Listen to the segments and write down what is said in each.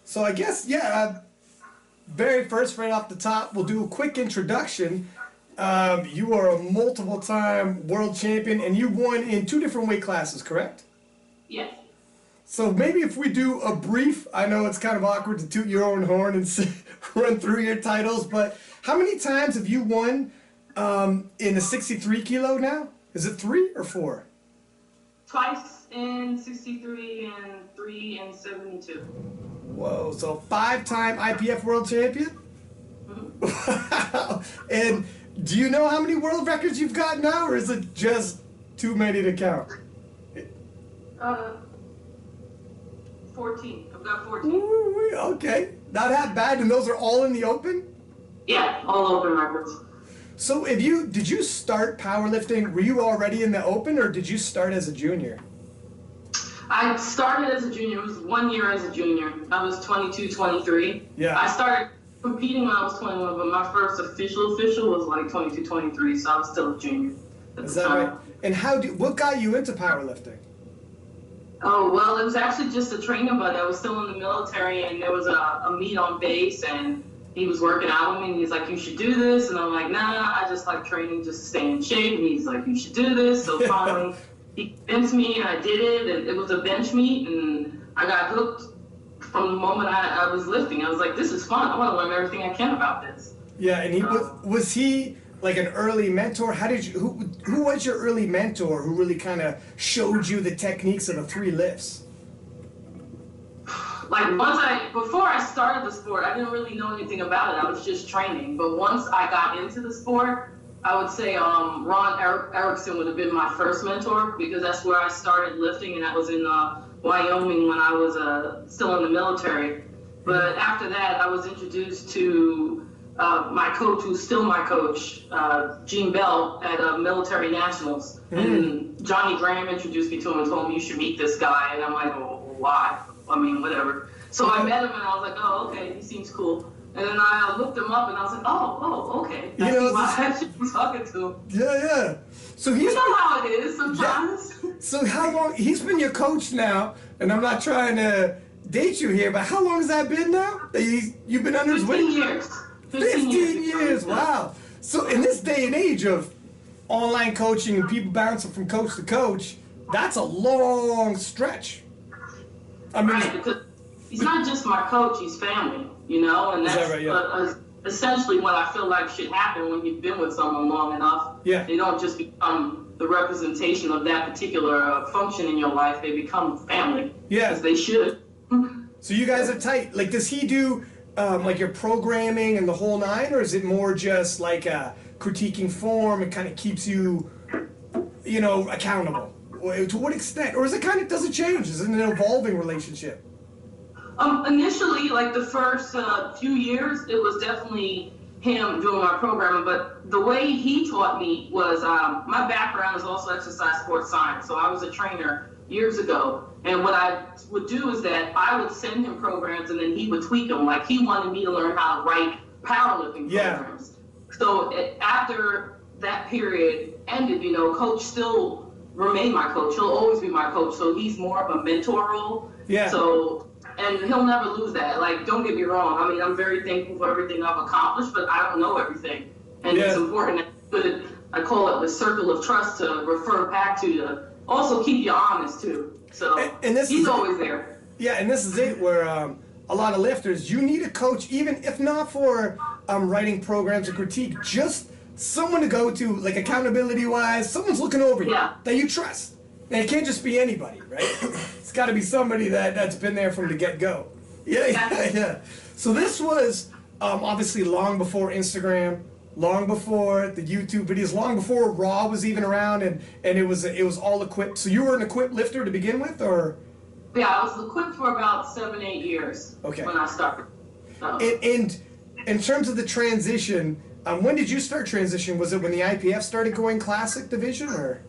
So I guess, yeah, very first, right off the top, we'll do a quick introduction. You are a multiple-time world champion, and you won in 2 different weight classes, correct? Yes. So maybe if we do a brief, I know it's kind of awkward to toot your own horn and run through your titles, but how many times have you won in the 63 kilo now? Is it 3 or 4? Twice in 63 and 3 in 72. Whoa, so 5-time IPF world champion? Mm-hmm. Wow. And do you know how many world records you've got now, or is it just too many to count? 14. I've got 14. Ooh, okay, not that bad. And those are all in the open? Yeah, all open records. So did you start powerlifting, were you already in the open, or did you start as a junior? I started as a junior. It was 1 year as a junior. I was 22, 23. Yeah. I started competing when I was 21, but my first official was like 22, 23, so I was still a junior at Is the that time. right? And what got you into powerlifting? Oh, well, it was actually just a training buddy. I was still in the military, and there was a meet on base, and he was working out with me, and he's like, you should do this. And I'm like, nah, I just like training just to stay in shape. And he's like, you should do this. So finally, he convinced me, and I did it. And it was a bench meet, and I got hooked from the moment I was lifting. I was like, this is fun. I want to learn everything I can about this. Yeah, and was he like an early mentor? Who was your early mentor who really kind of showed you the techniques of the 3 lifts? Like before I started the sport, I didn't really know anything about it. I was just training. But once I got into the sport, I would say Ron Erickson would have been my first mentor, because that's where I started lifting, and that was in Wyoming when I was still in the military. But after that, I was introduced to my coach, who's still my coach, Gene Bell, at Military Nationals. And Johnny Graham introduced me to him and told me, you should meet this guy. And I'm like, oh, why? I mean, whatever. So I met him, and I was like, oh, okay, he seems cool. And then I looked him up, and I was like, oh, okay. I see why I should be talking to him. Yeah. So you know how it is sometimes. Yeah. So how long, he's been your coach now, and I'm not trying to date you here, but how long has that been now? You've been under his wing? 15 years. 15 years, wow. So in this day and age of online coaching and people bouncing from coach to coach, that's a long stretch. I mean, right, because he's not just my coach, he's family, you know, and that's right? Yeah. Essentially what I feel like should happen when you've been with someone long enough. Yeah. They don't just become the representation of that particular function in your life, they become family. Yeah. Because they should. So you guys are tight. Like, does he do like your programming and the whole 9, or is it more just like critiquing form and kind of keeps you, accountable? To what extent? Or is it kind of, does it change? Is it an evolving relationship? Initially, like the first few years, it was definitely him doing my programming, but the way he taught me was, my background is also exercise sports science, so I was a trainer years ago, and what I would do is that I would send him programs, and then he would tweak them. Like, he wanted me to learn how to write powerlifting programs. So after that period ended, coach still remain my coach. He'll always be my coach. So he's more of a mentor role. Yeah. So, and he'll never lose that. Like, don't get me wrong. I mean, I'm very thankful for everything I've accomplished, but I don't know everything. And it's important that I call it the circle of trust to refer back to also keep you honest too. So and this he's always there. Yeah, and this is it where a lot of lifters, you need a coach, even if not for writing programs or critique, just someone to go to, like accountability-wise, someone's looking over you that you trust. And it can't just be anybody, right? It's got to be somebody that's been there from the get-go. Yeah. So this was obviously long before Instagram, long before the YouTube videos, long before Raw was even around, and it was all equipped. So you were an equipped lifter to begin with, or? Yeah, I was equipped for about 7-8 years when I started. So. And in terms of the transition, when did you start transition? Was it when the IPF started going classic division, or?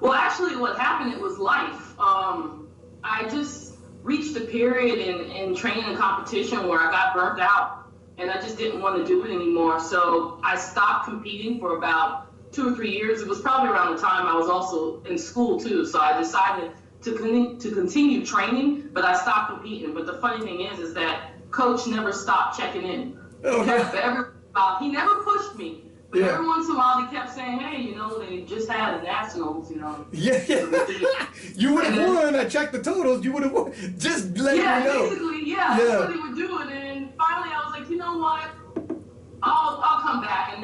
Well, actually, what happened, it was life. I just reached a period in training and competition where I got burnt out, and I just didn't want to do it anymore. So I stopped competing for about 2 or 3 years. It was probably around the time I was also in school too. So I decided to continue training, but I stopped competing. But the funny thing is that coach never stopped checking in. He never pushed me. But every once in a while, he kept saying, "Hey, you know, they just had the nationals, you know." Yeah. You would have won. I checked the totals. You would have won. Just letting me know. Basically, that's what he would do. And finally, I was like, you know what? I'll come back.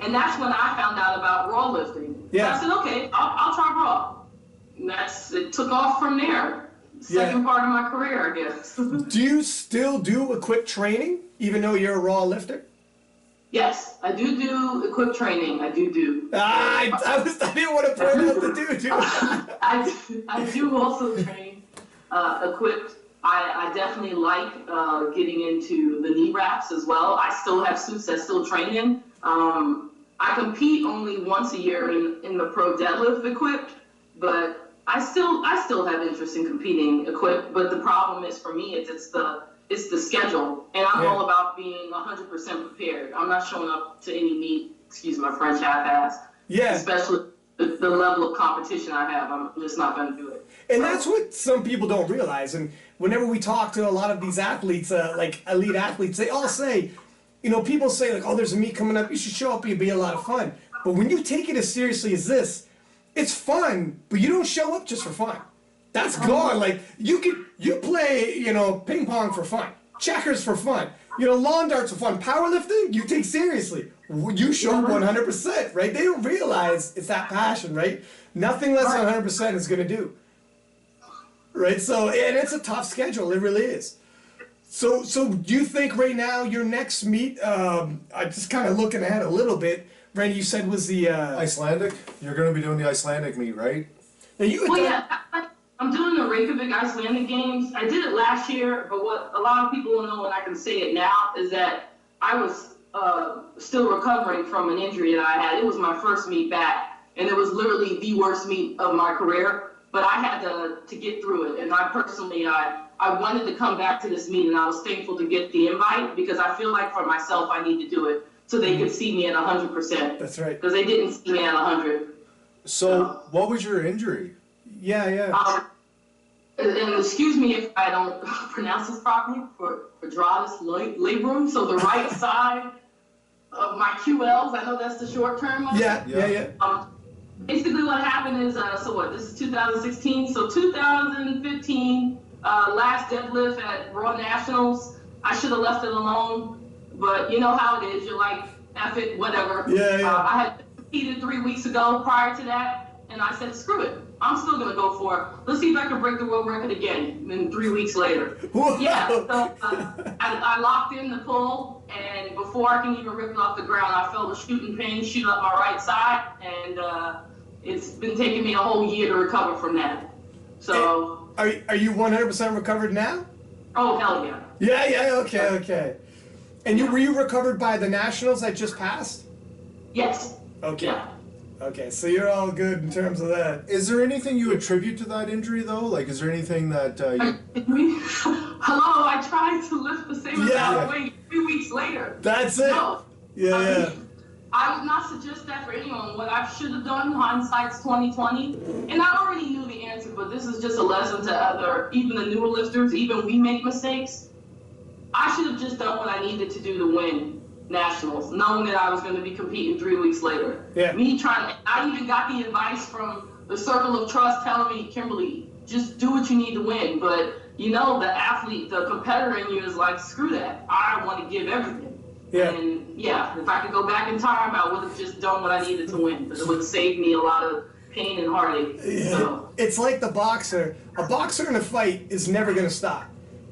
And that's when I found out about raw lifting. Yeah. So I said, okay, I'll try raw. And it took off from there. Second part of my career, I guess. Do you still do equip training, even though you're a raw lifter? Yes, I do equip training. I do. I didn't want to point out the do. I do also train equipped. I definitely like getting into the knee wraps as well. I still have suits I still train in. I compete only once a year in the pro deadlift equipped, but I still have interest in competing equipped. But the problem is for me, it's the schedule, and I'm all about being 100% prepared. I'm not showing up to any meet, excuse my French, half-assed. Yeah. Especially the level of competition I have, I'm just not going to do it. And that's what some people don't realize. And whenever we talk to a lot of these athletes, like elite athletes, they all say, you know, people say like, oh, there's a meet coming up, you should show up, it'd be a lot of fun. But when you take it as seriously as this, it's fun, but you don't show up just for fun. That's gone. Like you play, you know, ping pong for fun, checkers for fun, you know, lawn darts for fun. Powerlifting, you take seriously. You show 100%, right? They don't realize it's that passion, right? Nothing less than 100% is going to do, right? So, and it's a tough schedule. It really is. So do you think right now your next meet? I'm just kind of looking ahead a little bit. Randy, you said was the Icelandic. You're going to be doing the Icelandic meet, right? Now I'm doing the Reykjavik Icelandic Games. I did it last year, but what a lot of people don't know, and I can say it now, is that I was still recovering from an injury that I had. It was my first meet back, and it was literally the worst meet of my career. But I had to get through it, and I personally, I wanted to come back to this meet, and I was thankful to get the invite because I feel like for myself I need to do it so they could see me at 100%. That's right. Because they didn't see me at 100. So what was your injury? Yeah. And excuse me if I don't pronounce this properly, for quadratus labrum, so the right side of my QLs, I know that's the short term of it. Yeah. Basically what happened is, this is 2016, so 2015, last deadlift at Raw Nationals, I should have left it alone, but you know how it is, you're like, F it, whatever. I had competed 3 weeks ago prior to that, and I said, screw it. I'm still going to go for it. Let's see if I can break the world record again. And then 3 weeks later. So I locked in the pull, and before I can even rip it off the ground, I felt a shooting pain shoot up my right side, and it's been taking me a whole year to recover from that. So. Are you 100% recovered now? Oh, hell yeah. Yeah, okay. And were you recovered by the Nationals that just passed? Yes. Okay. Yeah. Okay, so you're all good in terms of that. Is there anything you attribute to that injury, though? Like, is there anything that Hello, I tried to lift the same amount of weight 3 weeks later. That's it. No. Yeah. I would not suggest that for anyone. What I should have done, hindsight's 2020, and I already knew the answer, but this is just a lesson to even the newer lifters, even we make mistakes. I should have just done what I needed to do to win Nationals, knowing that I was going to be competing 3 weeks later. Yeah. I even got the advice from the circle of trust telling me, Kimberly, just do what you need to win. But, you know, the athlete, the competitor in you is like, screw that. I want to give everything. Yeah. And, if I could go back in time, I would have just done what I needed to win. Because it would save me a lot of pain and heartache. Yeah. So. It's like the boxer. A boxer in a fight is never going to stop.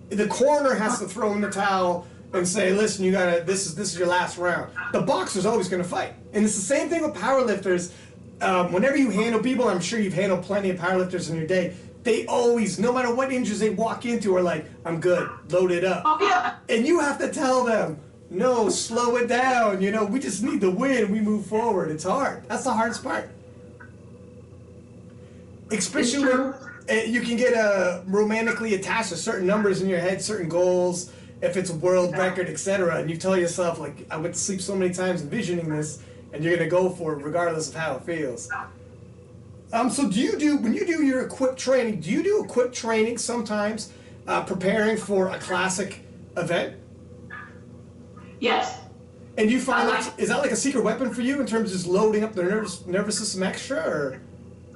The corner has to throw in the towel and say, listen, you gotta, this is your last round. The boxer's always gonna fight. And it's the same thing with powerlifters. Whenever you handle people, I'm sure you've handled plenty of powerlifters in your day, they always, no matter what injuries they walk into, are like, I'm good, load it up. Oh, yeah. And you have to tell them, no, slow it down, you know, we just need to win, we move forward. It's hard. That's the hardest part. Especially when you can get romantically attached to certain numbers in your head, certain goals, if it's a world record, etc., and you tell yourself, like, I went to sleep so many times envisioning this, and you're going to go for it regardless of how it feels. So when you do your equip training, do you do equip training sometimes preparing for a classic event? Yes. And you find is that like a secret weapon for you in terms of just loading up the nervous system extra, or?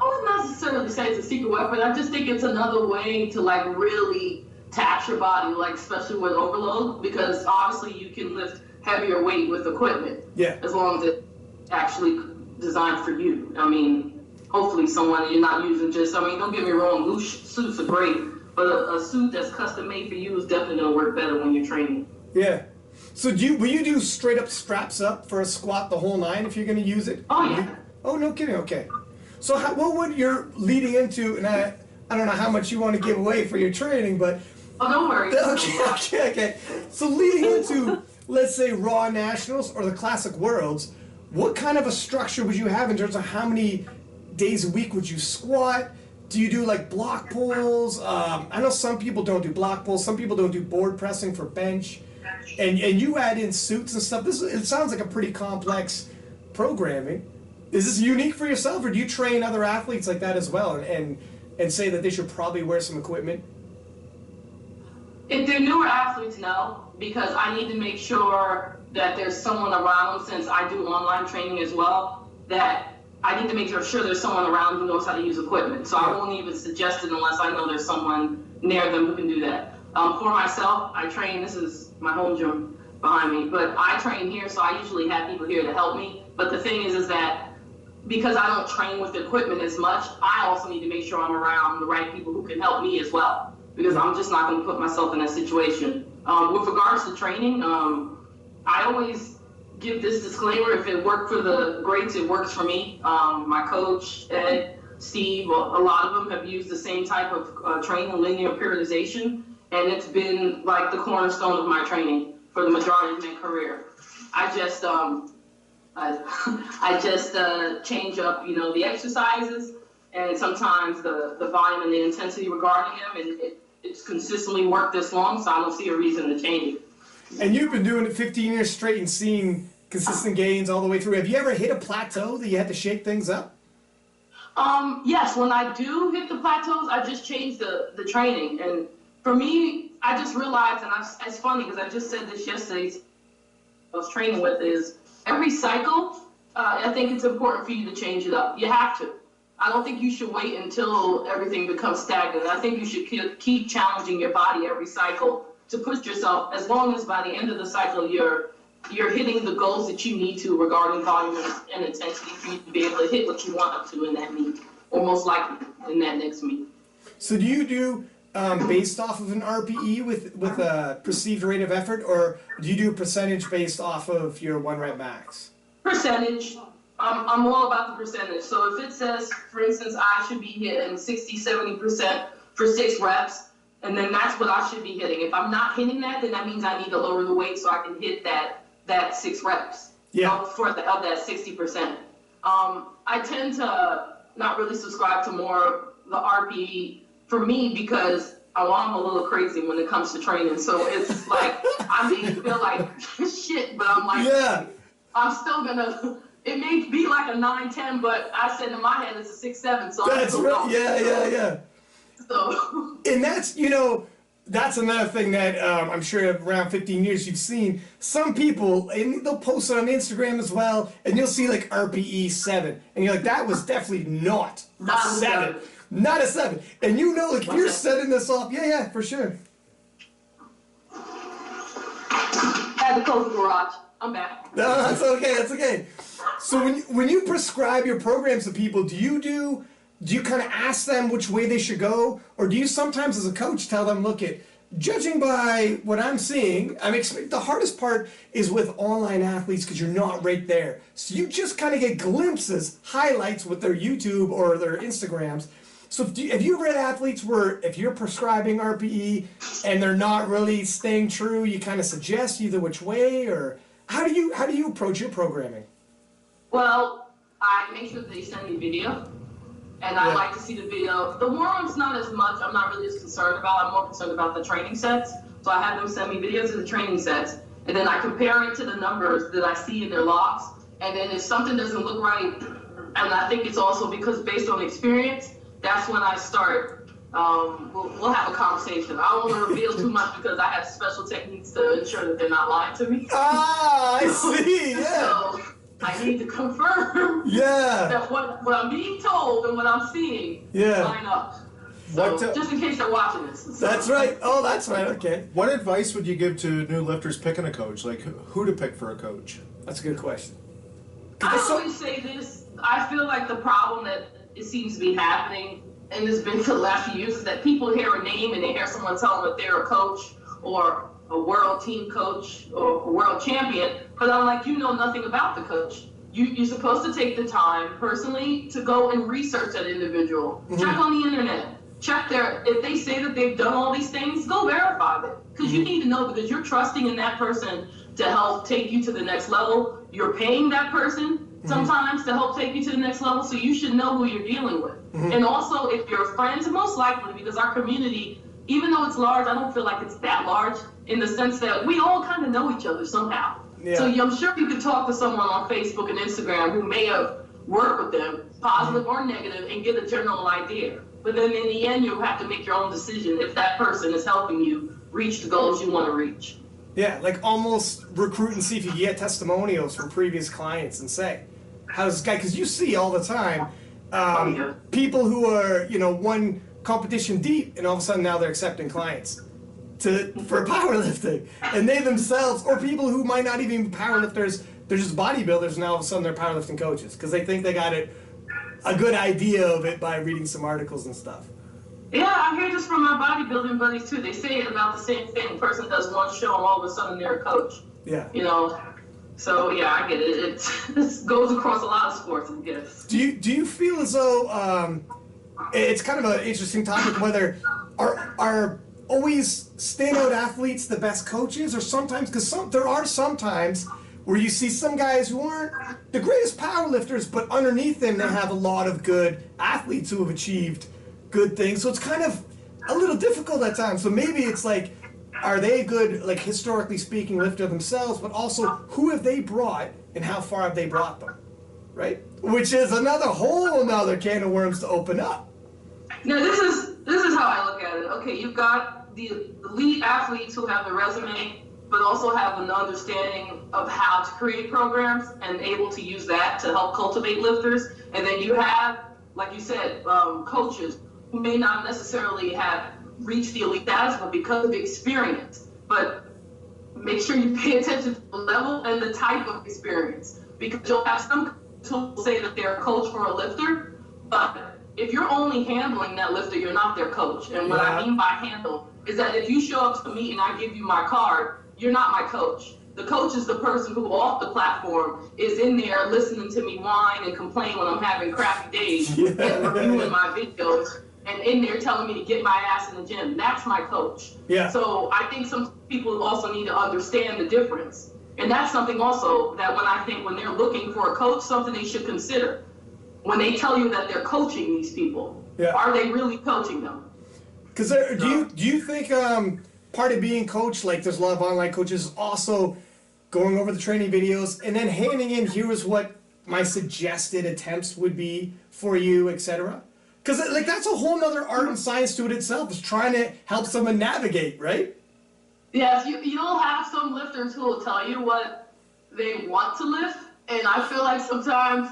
I wouldn't necessarily say it's a secret weapon. I just think it's another way to like really tax your body, like especially with overload, because obviously you can lift heavier weight with equipment. Yeah. As long as it's actually designed for you. I mean, hopefully someone you're not using just, I mean, don't get me wrong, loose suits are great, but a suit that's custom made for you is definitely going to work better when you're training. Yeah. So will you do straight up straps up for a squat the whole nine if you're going to use it? Oh, yeah. Oh, no kidding. Okay. So what would you're leading into, and I don't know how much you want to give away for your training, but. Oh, don't worry. Okay. So leading into, let's say, Raw Nationals or the Classic Worlds, what kind of a structure would you have in terms of how many days a week would you squat? Do you do like block pulls? I know some people don't do block pulls. Some people don't do board pressing for bench. And you add in suits and stuff. It sounds like a pretty complex programming. Is this unique for yourself, or do you train other athletes like that as well and say that they should probably wear some equipment? If they're newer athletes, no, because I need to make sure that there's someone around them, since I do online training as well, that I need to make sure there's someone around who knows how to use equipment. So I won't even suggest it unless I know there's someone near them who can do that. For myself, I train, this is my home gym behind me, but I train here, so I usually have people here to help me. But the thing is that because I don't train with the equipment as much, I also need to make sure I'm around the right people who can help me as well, because I'm just not going to put myself in that situation. With regards to training, I always give this disclaimer: if it worked for the greats, it works for me. My coach, Ed, Steve, a lot of them have used the same type of training, linear periodization, and it's been like the cornerstone of my training for the majority of my career. I just change up, the exercises, and sometimes the volume and the intensity regarding them, and it's consistently worked this long, so I don't see a reason to change it. And you've been doing it 15 years straight and seeing consistent gains all the way through. Have you ever hit a plateau that you had to shake things up? Yes, when I do hit the plateaus, I just change the training. And for me, I just realized, and it's funny because I just said this yesterday, I was training with, is every cycle, I think it's important for you to change it up. You have to. I don't think you should wait until everything becomes stagnant. I think you should keep challenging your body every cycle to push yourself, as long as by the end of the cycle you're hitting the goals that you need to regarding volume and intensity for you to be able to hit what you want up to in that meet, or most likely in that next meet. So do you do based off of an RPE with a perceived rate of effort, or do you do a percentage based off of your 1 rep max? Percentage. I'm all about the percentage. So if it says, for instance, I should be hitting 60-70% for 6 reps, and then that's what I should be hitting. If I'm not hitting that, then that means I need to lower the weight so I can hit that 6 reps. Yeah. Of that 60%. I tend to not really subscribe to more the RPE for me, because I'm a little crazy when it comes to training. So it's like, I may feel like shit, but I'm like, yeah, I'm still gonna, it may be like a 9-10, but I said in my head it's a 6-7. So that's right. Yeah. So. And that's, that's another thing that I'm sure around 15 years you've seen. Some people, and they'll post it on Instagram as well, and you'll see like RPE 7. And you're like, that was definitely not a 7. Not a 7. And like, if you're setting this off, yeah, for sure. Had to close the garage. I'm back. No, that's okay. So when you prescribe your programs to people, do you kind of ask them which way they should go? Or do you sometimes as a coach tell them, look, judging by what I'm seeing, the hardest part is with online athletes because you're not right there. So you just kind of get glimpses, highlights with their YouTube or their Instagrams. So have you ever had athletes where if you're prescribing RPE and they're not really staying true, you kind of suggest either which way, or how do you approach your programming? Well, I make sure they send me video. And I like to see the video. The warm-ups, not as much. I'm not really as concerned about. I'm more concerned about the training sets. So I have them send me videos of the training sets. And then I compare it to the numbers that I see in their logs. And then if something doesn't look right And I think it's also because based on experience, that's when I start. We'll have a conversation. I don't want to reveal too much because I have special techniques to ensure that they're not lying to me. Ah, I see. Yeah. So I need to confirm that what I'm being told and what I'm seeing line up. So, just in case they're watching this. So. That's right. Oh, that's right. Okay. What advice would you give to new lifters picking a coach? Like, who to pick for a coach? That's a good question. I always say this. I feel like the problem that it seems to be happening, and it's been for the last few years, is that people hear a name and they hear someone tell them that they're a coach or a world team coach or a world champion, but I'm like, you know nothing about the coach. You're supposed to take the time personally to go and research that individual. Mm-hmm. Check on the internet. Check if they say that they've done all these things, go verify it. Because you need to know, because you're trusting in that person to help take you to the next level. You're paying that person sometimes to help take you to the next level, so you should know who you're dealing with. And also, if you're friends, most likely, because our community, even though it's large, I don't feel like it's that large in the sense that we all kind of know each other somehow. Yeah. So I'm sure you could talk to someone on Facebook and Instagram who may have worked with them, positive or negative, and get a general idea. But then in the end, you'll have to make your own decision if that person is helping you reach the goals you want to reach. Yeah, like almost recruit and see if you get testimonials from previous clients and say, how's this guy? Because you see all the time people who are, one competition deep, and all of a sudden now they're accepting clients for powerlifting. And they themselves, or people who might not even be powerlifters, they're just bodybuilders, and all of a sudden they're powerlifting coaches because they think they got a good idea of it by reading some articles and stuff. Yeah, I hear this from my bodybuilding buddies too. They say it about the same thing. A person does one show and all of a sudden they're a coach. Yeah. So yeah, I get it. It goes across a lot of sports, I guess. Do you feel as though it's kind of an interesting topic whether are always standout athletes the best coaches, or sometimes, because there are some times where you see some guys who aren't the greatest powerlifters, but underneath them they have a lot of good athletes who have achieved good things. So it's kind of a little difficult at times. So maybe it's like, are they a good, like historically speaking, lifter themselves, but also who have they brought and how far have they brought them, right? Which is another can of worms to open up. No, this is how I look at it. Okay, you've got the elite athletes who have the resume, but also have an understanding of how to create programs and able to use that to help cultivate lifters. And then you have, like you said, coaches who may not necessarily have reached the elite status, but because of experience. But make sure you pay attention to the level and the type of experience, because you'll have some who will say that they're a coach for a lifter, but if you're only handling that lifter, you're not their coach. And what I mean by handle is that if you show up to me and I give you my card, you're not my coach. The coach is the person who off the platform is in there listening to me whine and complain when I'm having crappy days and reviewing my videos and in there telling me to get my ass in the gym. That's my coach. Yeah. So I think some people also need to understand the difference. And that's something also that when they're looking for a coach, something they should consider. When they tell you that they're coaching these people, are they really coaching them? Because do you think part of being coached, like there's a lot of online coaches, also going over the training videos and then handing in, here's what my suggested attempts would be for you, etc.? Because like that's a whole nother art and science to it itself, is trying to help someone navigate, right? Yes, you'll have some lifters who will tell you what they want to lift, and I feel like sometimes,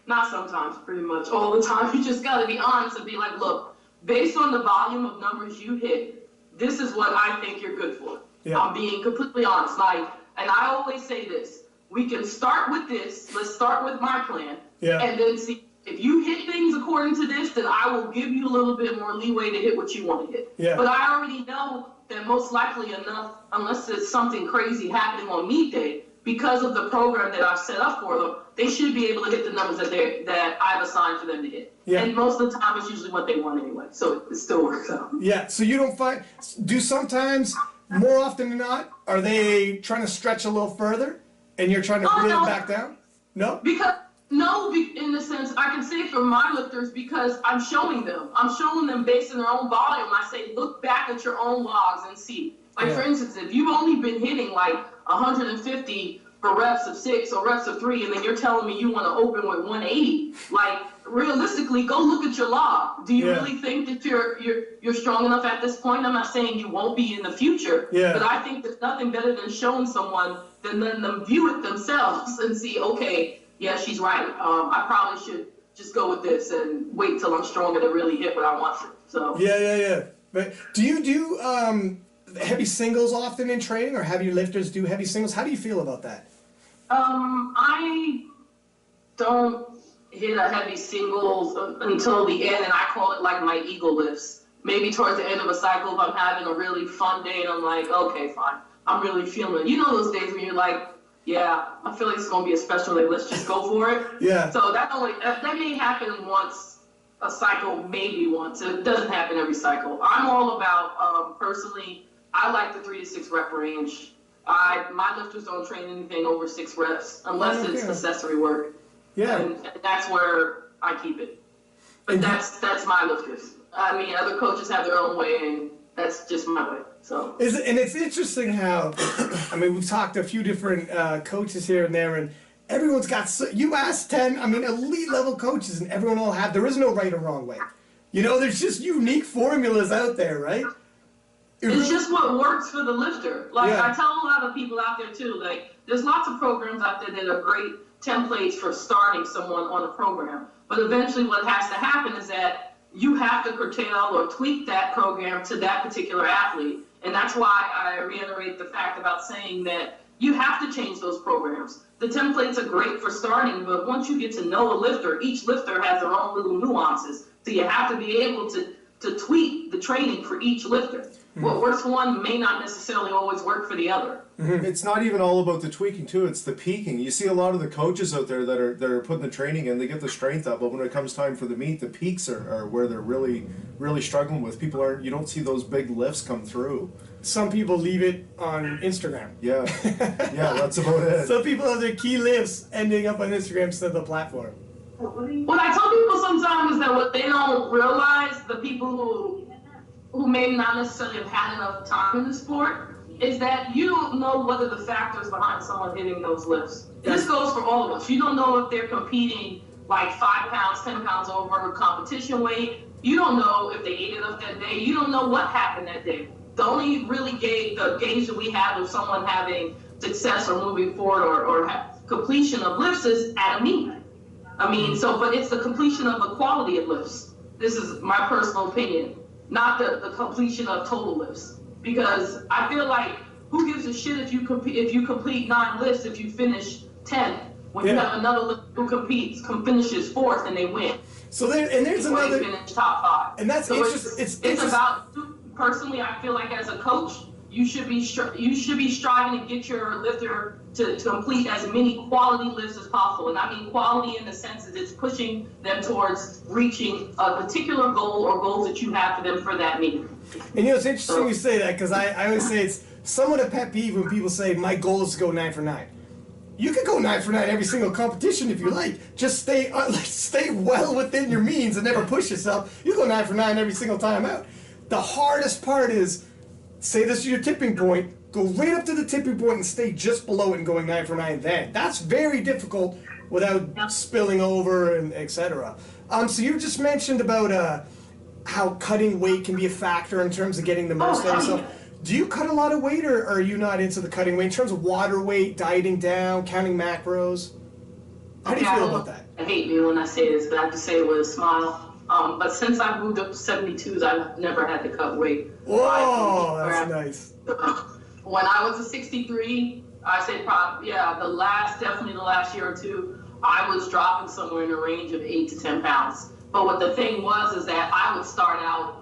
not sometimes, pretty much all the time, you just got to be honest and be like, look, based on the volume of numbers you hit, this is what I think you're good for. Yeah. I'm being completely honest. And I always say this, we can start with this, let's start with my plan, and then see, if you hit things according to this, then I will give you a little bit more leeway to hit what you want to hit. Yeah. But I already know that most likely enough, unless there's something crazy happening on meet day, because of the program that I've set up for them, they should be able to hit the numbers that I've assigned for them to hit. Yeah. And most of the time, it's usually what they want anyway, so it still works out. Yeah, so you don't find, sometimes, more often than not, are they trying to stretch a little further, and you're trying to reel them back down? No? In the sense, I can say for my lifters, because I'm showing them based on their own volume. I say, look back at your own logs and see. For instance, if you've only been hitting 150 for reps of 6 or reps of 3, and then you're telling me you want to open with 180. Like, realistically, go look at your log. Do you really think that you're strong enough at this point? I'm not saying you won't be in the future, but I think there's nothing better than showing someone than letting them view it themselves and see, okay, yeah, she's right. I probably should just go with this and wait till I'm stronger to really hit what I want to. So yeah. But do you do heavy singles often in training, or heavy lifters do heavy singles? How do you feel about that? I don't hit a heavy singles until the end, and I call it like my ego lifts. Maybe towards the end of a cycle, if I'm having a really fun day and I'm like, okay, fine, I'm really feeling it. You know those days when you're like, yeah, I feel like it's going to be a special day, let's just go for it. Yeah. So that may happen once a cycle, maybe once. It doesn't happen every cycle. I'm all about, personally, I like the 3 to 6 rep range. My lifters don't train anything over 6 reps unless it's accessory work. Yeah. And that's where I keep it. But that's my lifters. I mean, other coaches have their own way, and that's just my way. So. And it's interesting how, I mean, we've talked to a few different coaches here and there, and everyone's got, you ask 10, I mean, elite level coaches, and everyone will have, there is no right or wrong way. You know, there's just unique formulas out there, right? It's just what works for the lifter. Like, I tell a lot of people out there, too, like, there's lots of programs out there that are great templates for starting someone on a program. But eventually what has to happen is that you have to curtail or tweak that program to that particular athlete. And that's why I reiterate the fact about saying that you have to change those programs. The templates are great for starting, but once you get to know a lifter, each lifter has their own little nuances. So you have to be able to tweak the training for each lifter. What works for one may not necessarily always work for the other. It's not even all about the tweaking too, it's the peaking. You see a lot of the coaches out there that are putting the training in, they get the strength up, but when it comes time for the meet, the peaks are where they're really struggling with. You don't see those big lifts come through. Some people leave it on Instagram. Yeah, that's about it. Some people have their key lifts ending up on Instagram instead of the platform. What I tell people sometimes is that what they don't realize, the people who may not necessarily have had enough time in the sport, is that you don't know what are the factors behind someone hitting those lifts. This goes for all of us. You don't know if they're competing like 5 pounds, 10 pounds over competition weight. You don't know if they ate enough that day. You don't know what happened that day. The only really gauge that we have of someone having success or moving forward or completion of lifts is at a meet. I mean, but it's the completion of the quality of lifts. This is my personal opinion, not the completion of total lifts. Because I feel like, who gives a shit if you complete 9 lifts if you finish 10th when you have another lift who finishes 4th and they win. So there's another. They finish top 5. And that's interesting. It's about, personally, I feel like as a coach, you should be striving to get your lifter to complete as many quality lifts as possible. And I mean quality in the sense that it's pushing them towards reaching a particular goal or goals that you have for them for that meet. And you know, it's interesting you say that, because I always say it's somewhat a pet peeve when people say, my goal is to go 9 for 9. You could go 9 for 9 every single competition if you like. Just stay well within your means and never push yourself. You go 9 for 9 every single time out. The hardest part is, say this is your tipping point, go right up to the tipping point and stay just below it and going 9 for 9 then. That's very difficult without spilling over and etc. So you just mentioned about how cutting weight can be a factor in terms of getting the most out of yourself. Do you cut a lot of weight, or are you not into the cutting weight in terms of water weight, dieting down, counting macros? How do you feel about that? I hate me when I say this, but I have to say it with a smile. But since I moved up to 72s, I've never had to cut weight. Whoa, that's nice. When I was a 63, I say definitely the last year or two, I was dropping somewhere in the range of 8 to 10 pounds. But what the thing was is that I would start out,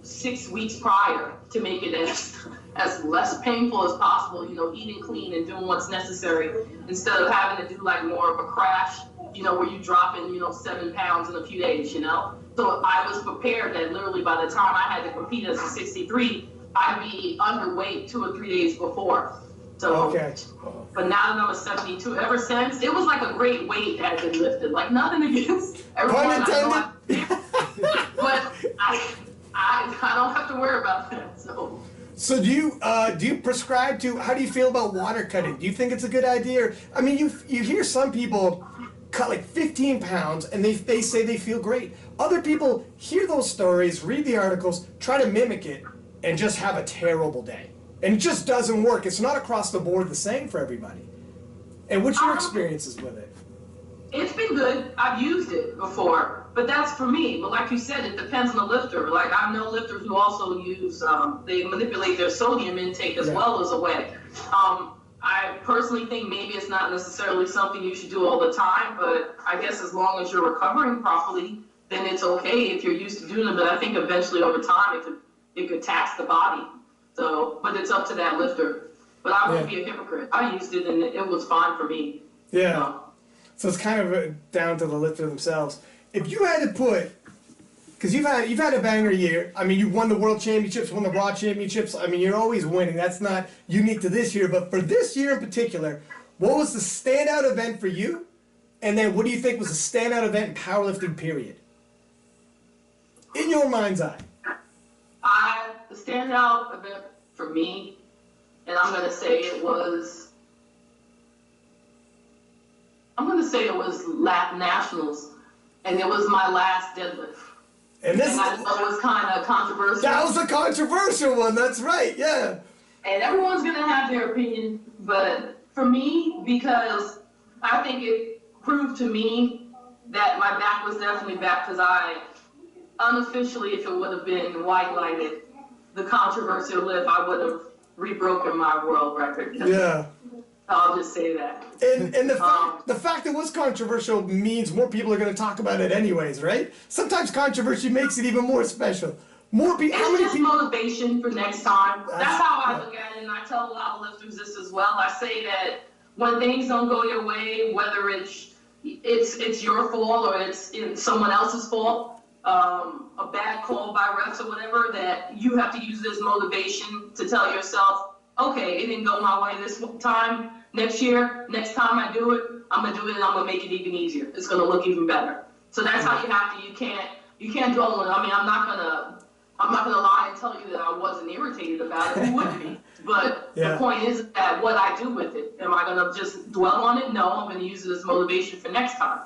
6 weeks prior to make it as less painful as possible, eating clean and doing what's necessary instead of having to do like more of a crash, where you drop in, 7 pounds in a few days, So I was prepared that literally by the time I had to compete as a 63, I'd be underweight 2 or 3 days before. So, but now that I'm a 72, ever since, it was like a great weight that had been lifted. Like nothing against everyone. But I don't have to worry about that. So do you prescribe to, how do you feel about water cutting? Do you think it's a good idea? I mean, you hear some people cut like 15 pounds and they say they feel great. Other people hear those stories, read the articles, try to mimic it, and just have a terrible day. And it just doesn't work. It's not across the board the same for everybody. And what's your experiences with it? It's been good. I've used it before, but that's for me. But like you said, it depends on the lifter. Like I know lifters who also use, they manipulate their sodium intake as well as a way. I personally think maybe it's not necessarily something you should do all the time, but I guess as long as you're recovering properly, then it's okay if you're used to doing it. But I think eventually over time it could tax the body. So, but it's up to that lifter. But I wouldn't be a hypocrite. I used it and it was fine for me. Yeah. So it's kind of down to the lifter themselves. If you had to put, because you've had a banger year. I mean, you won the World Championships, won the Raw Championships. I mean, you're always winning. That's not unique to this year. But for this year in particular, what was the standout event for you? And then what do you think was the standout event in powerlifting, period? In your mind's eye. The standout event for me, and I'm going to say it was lap nationals, and it was my last deadlift. And I know it was kind of controversial. That was a controversial one, that's right, yeah. And everyone's going to have their opinion, but for me, because I think it proved to me that my back was definitely back, because I, unofficially, if it would have been white-lighted, the controversial lift, I would have rebroken my world record. Yeah. I'll just say that. And the fact it was controversial means more people are going to talk about it anyways, right? Sometimes controversy makes it even more special. More people. It's just motivation for next time. That's how I look at it, and I tell a lot of lifters this as well. I say that when things don't go your way, whether it's your fault or it's someone else's fault, a bad call by refs or whatever, that you have to use this motivation to tell yourself, okay, it didn't go my way this time. Next time I do it, I'm gonna do it and I'm gonna make it even easier. It's gonna look even better. So that's how you have to. You can't dwell on it. I mean, I'm not gonna lie and tell you that I wasn't irritated about it. Who would be? But the point is that what I do with it. Am I gonna just dwell on it? No, I'm gonna use it as motivation for next time.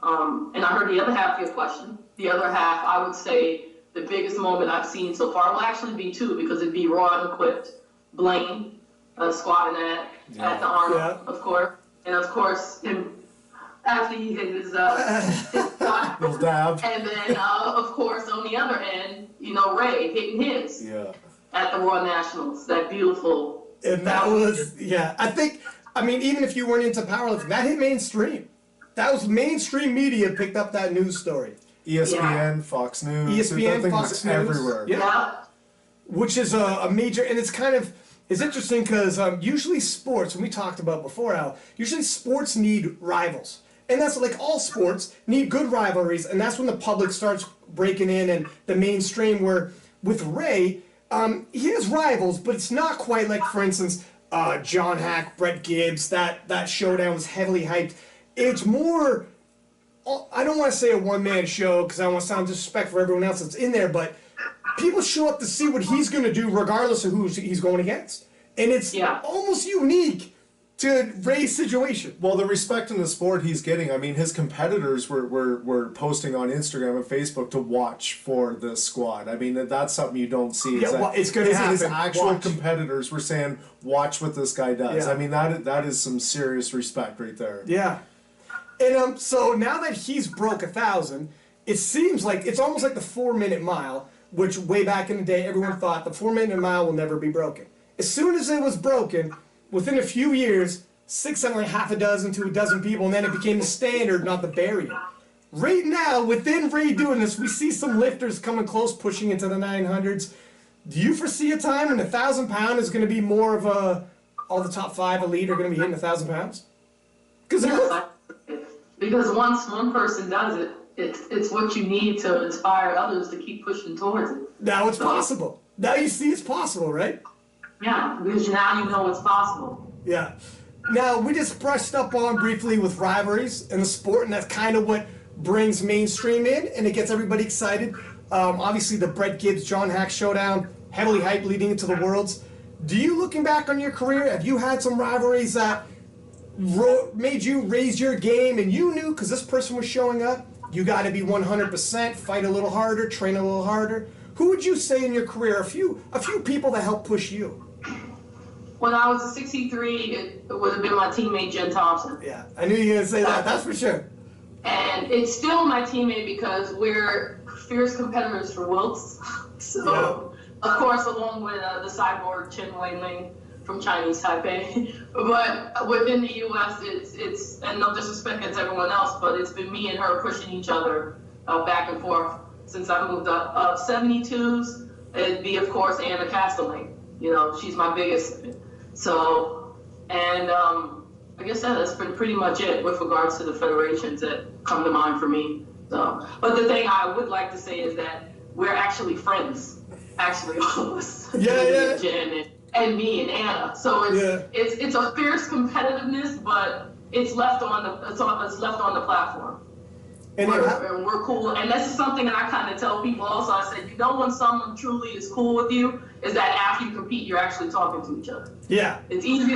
And I heard the other half of your question. The other half, I would say the biggest moment I've seen so far will actually be two, because it'd be Raw and Equipped. Blaine squatting at the arm, of course, and of course him after he hit his shot, little dab, and then of course on the other end, Ray hitting his at the Raw Nationals, that beautiful. And that was I mean, even if you weren't into powerlifting, that hit mainstream. That was mainstream media picked up that news story. ESPN, Fox News, ESPN, Fox News, everywhere. Yeah. Which is a major, and it's interesting because usually sports, when we talked about before, Al, usually sports need rivals. And that's like all sports need good rivalries, and that's when the public starts breaking in and the mainstream, where with Ray, he has rivals, but it's not quite like, for instance, John Hack, Brett Gibbs, that showdown was heavily hyped. It's more, I don't want to say a one-man show because I don't want to sound disrespectful for everyone else that's in there, but people show up to see what he's going to do regardless of who he's going against. And it's almost unique to Ray's situation. Well, the respect in the sport he's getting, I mean, his competitors were posting on Instagram and Facebook to watch for the squad. I mean, that's something you don't see. It's going to happen. His actual competitors were saying, watch what this guy does. I mean, that is some serious respect right there. Yeah. And so now that he's broke 1,000, it seems like it's almost like the 4-minute mile, which way back in the day, everyone thought the 4-minute mile will never be broken. As soon as it was broken, within a few years, 6, like half a dozen to a dozen people, and then it became the standard, not the barrier. Right now, within Ray doing this, we see some lifters coming close, pushing into the 900s. Do you foresee a time when 1,000 pound is going to be more of all the top 5 elite are going to be hitting 1,000 pounds? Because once one person does it, it's what you need to inspire others to keep pushing towards it. Now it's possible. Now you see it's possible, right? Yeah, because now you know it's possible. Yeah. Now, we just brushed up on briefly with rivalries in the sport, and that's kind of what brings mainstream in, and it gets everybody excited. Obviously, the Brett Gibbs, John Hack showdown, heavily hyped leading into the Worlds. Do you, looking back on your career, have you had some rivalries that made you raise your game and you knew because this person was showing up, you got to be 100%, fight a little harder, train a little harder? Who would you say in your career, a few people that helped push you? When I was a 63, it would have been my teammate Jen Thompson. Yeah, I knew you were going to say that, that's for sure. And it's still my teammate because we're fierce competitors for Wilks. So, of course, along with the cyborg Chen Wei-Ling from Chinese Taipei. But within the U.S., it's and no disrespect to everyone else, but it's been me and her pushing each other back and forth since I moved up. 72s, it'd be, of course, Anna Castelling. You know, she's my biggest. So, and I guess that's pretty much it with regards to the federations that come to mind for me. So, but the thing I would like to say is that we're actually friends. Actually, all of us. Yeah. Jen and me and Anna. So it's a fierce competitiveness, but it's left on the platform. And we're cool. And this is something that I kind of tell people also. I said, you know, when someone truly is cool with you, is that after you compete, you're actually talking to each other. Yeah. It's easy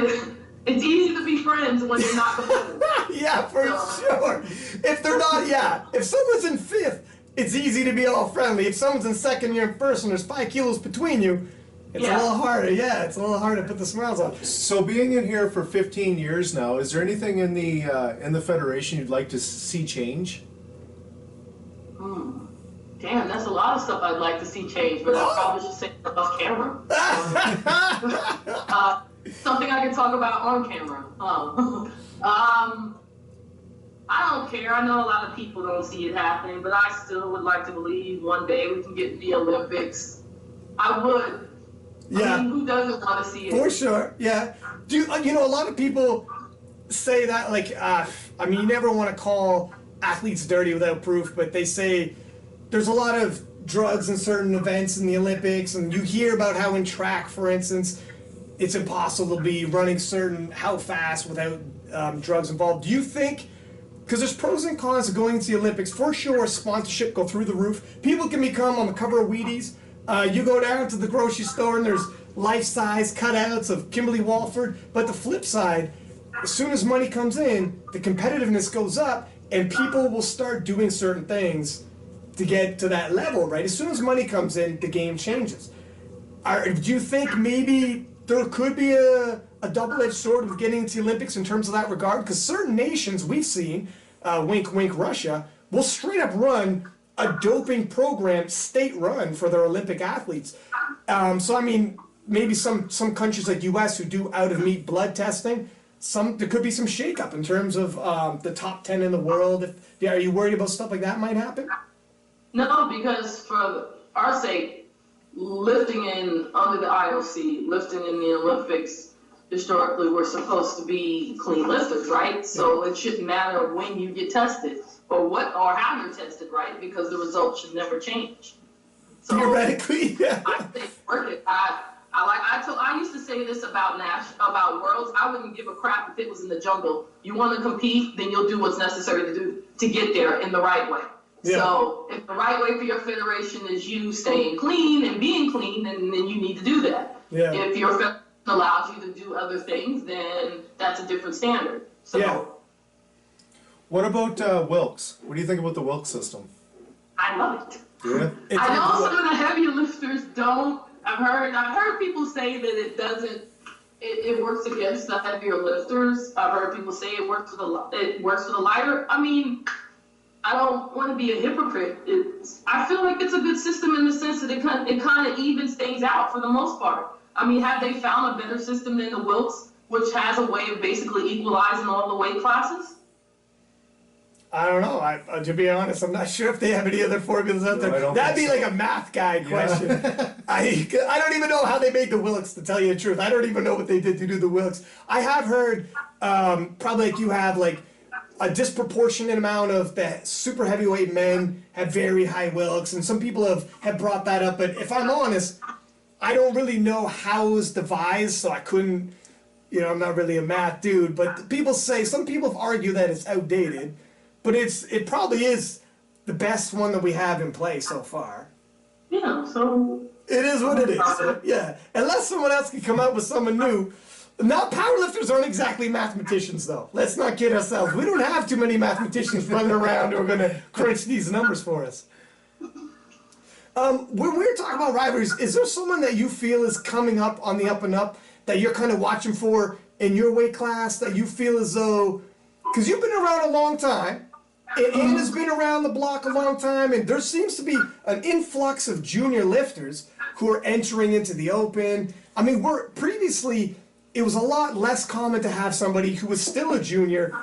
to be friends when you're not competitive. Yeah, for sure. If they're not, if someone's in fifth, it's easy to be all friendly. If someone's in second, you're in first, and there's 5 kilos between you, it's a little harder. Yeah, it's a little harder to put the smiles on. So being in here for 15 years now, is there anything in the federation you'd like to see change? Damn, that's a lot of stuff I'd like to see change, but I probably should say it off camera. Something I can talk about on camera. I don't care. I know a lot of people don't see it happening, but I still would like to believe one day we can get in the Olympics. I would. Yeah. I mean, who doesn't want to see it? For sure. Yeah. You know, a lot of people say that, like, I mean, you never want to call athletes dirty without proof, but they say there's a lot of drugs in certain events in the Olympics, and you hear about how in track, for instance, it's impossible to be running how fast without drugs involved. Do you think, because there's pros and cons of going into the Olympics, for sure sponsorship go through the roof. People can become on the cover of Wheaties. You go down to the grocery store and there's life-size cutouts of Kimberly Walford. But the flip side, as soon as money comes in, the competitiveness goes up and people will start doing certain things to get to that level, right? As soon as money comes in, the game changes. Do you think maybe there could be a double-edged sword of getting into the Olympics in terms of that regard? Because certain nations we've seen, wink, wink, Russia, will straight up run a doping program, state run, for their Olympic athletes. So, I mean, maybe some countries like U.S. who do out-of-meat blood testing, there could be some shakeup in terms of the top 10 in the world. Are you worried about stuff like that might happen? No, because for our sake, lifting under the IOC, lifting in the Olympics, historically, we're supposed to be clean lifters, right? So it shouldn't matter when you get tested or how you're tested, right? Because the results should never change. So theoretically, yeah. I think work it. I used to say this about Worlds. I wouldn't give a crap if it was in the jungle. You want to compete, then you'll do what's necessary to do to get there in the right way. Yeah. So if the right way for your federation is you staying clean and being clean, then you need to do that. Yeah. If your federation allows you to do other things, then that's a different standard. So. Yeah. What about Wilks? What do you think about the Wilks system? I love it. Yeah. I know some of the heavier lifters don't. I've heard people say that it doesn't. It works against the heavier lifters. I've heard people say it works for the lighter. I mean, I don't want to be a hypocrite. I feel like it's a good system in the sense that it kind of evens things out for the most part. I mean, have they found a better system than the Wilks, which has a way of basically equalizing all the weight classes? I don't know. To be honest, I'm not sure if they have any other formulas out there. That'd be like a math guy question. I don't even know how they made the Wilks, to tell you the truth. I don't even know what they did to do the Wilks. I have heard, probably like you have, like a disproportionate amount of the super heavyweight men have very high Wilks, and some people have brought that up. But if I'm honest, I don't really know how it was devised, so I couldn't, I'm not really a math dude. But some people have argued that it's outdated. But it probably is the best one that we have in play so far. Yeah, so It is what it is. Yeah. Unless someone else can come up with something new. Now, powerlifters aren't exactly mathematicians, though. Let's not kid ourselves. We don't have too many mathematicians running around who are going to crunch these numbers for us. When we're talking about rivalries, is there someone that you feel is coming up on the up and up that you're kind of watching for in your weight class that you feel as though, because you've been around a long time, and Anna's been around the block a long time, and there seems to be an influx of junior lifters who are entering into the open. I mean, it was a lot less common to have somebody who was still a junior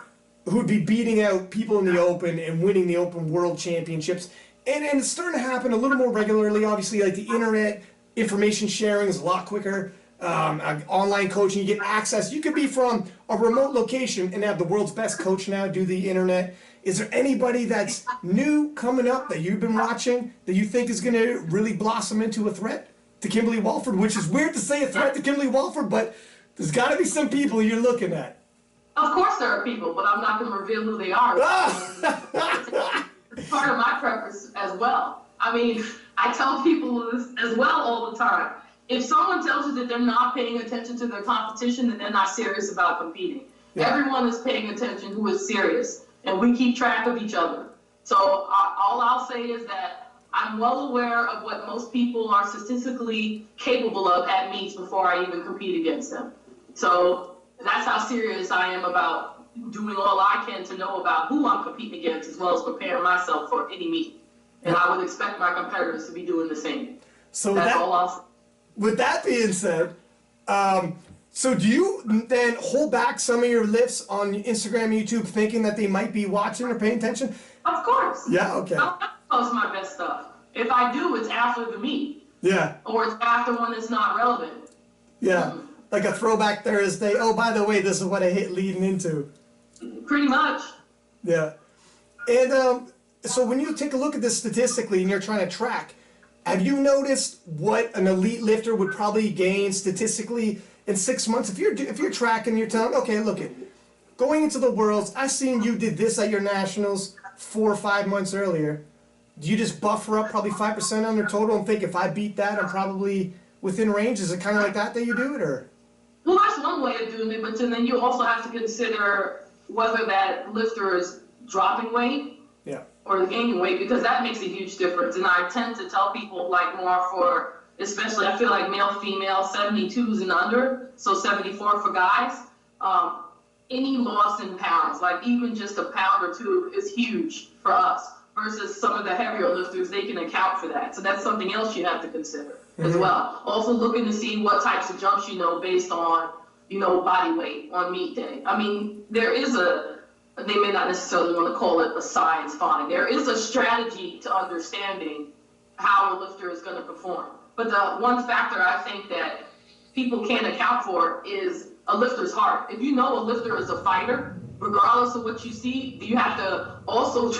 who would be beating out people in the open and winning the open world championships. And it's starting to happen a little more regularly. Obviously, like the internet, information sharing is a lot quicker. Online coaching, you get access. You could be from a remote location and have the world's best coach now do the internet. Is there anybody that's new coming up that you've been watching that you think is going to really blossom into a threat to Kimberly Walford? Which is weird to say a threat to Kimberly Walford, but there's got to be some people you're looking at. Of course there are people, but I'm not going to reveal who they are. It's part of my preference as well. I mean, I tell people this as well all the time. If someone tells you that they're not paying attention to their competition, then they're not serious about competing. Yeah. Everyone is paying attention who is serious, and we keep track of each other. So all I'll say is that I'm well aware of what most people are statistically capable of at meets before I even compete against them. So that's how serious I am about doing all I can to know about who I'm competing against, as well as preparing myself for any meet. And I would expect my competitors to be doing the same. So that's all I'll say. With that being said, so do you then hold back some of your lifts on Instagram and YouTube thinking that they might be watching or paying attention? Of course. Yeah, okay. I'll post my best stuff. If I do, it's after the meet. Yeah. Or it's after one that's not relevant. Yeah. Like a throwback Thursday. Oh, by the way, this is what I hit leading into. Pretty much. Yeah. And so when you take a look at this statistically and you're trying to track, have you noticed what an elite lifter would probably gain statistically in 6 months? If you're tracking, you're telling, okay, look it, going into the Worlds, I seen you did this at your nationals 4 or 5 months earlier. Do you just buffer up probably 5% on their total and think if I beat that, I'm probably within range? Is it kind of like that you do it, or? Well, that's one way of doing it, but then you also have to consider whether that lifter is dropping weight. Yeah. Or gaining weight, because that makes a huge difference. And I tend to tell people, like, more for, especially I feel like male, female, 72s and under, so 74 for guys. Any loss in pounds, like even just a pound or two, is huge for us, versus some of the heavier lifters, they can account for that. So that's something else you have to consider as well. Also looking to see what types of jumps you know based on, body weight on meet day. I mean, there is they may not necessarily want to call it a science, fine. There is a strategy to understanding how a lifter is going to perform. But the one factor I think that people can't account for is a lifter's heart. If you know a lifter is a fighter, regardless of what you see, you have to also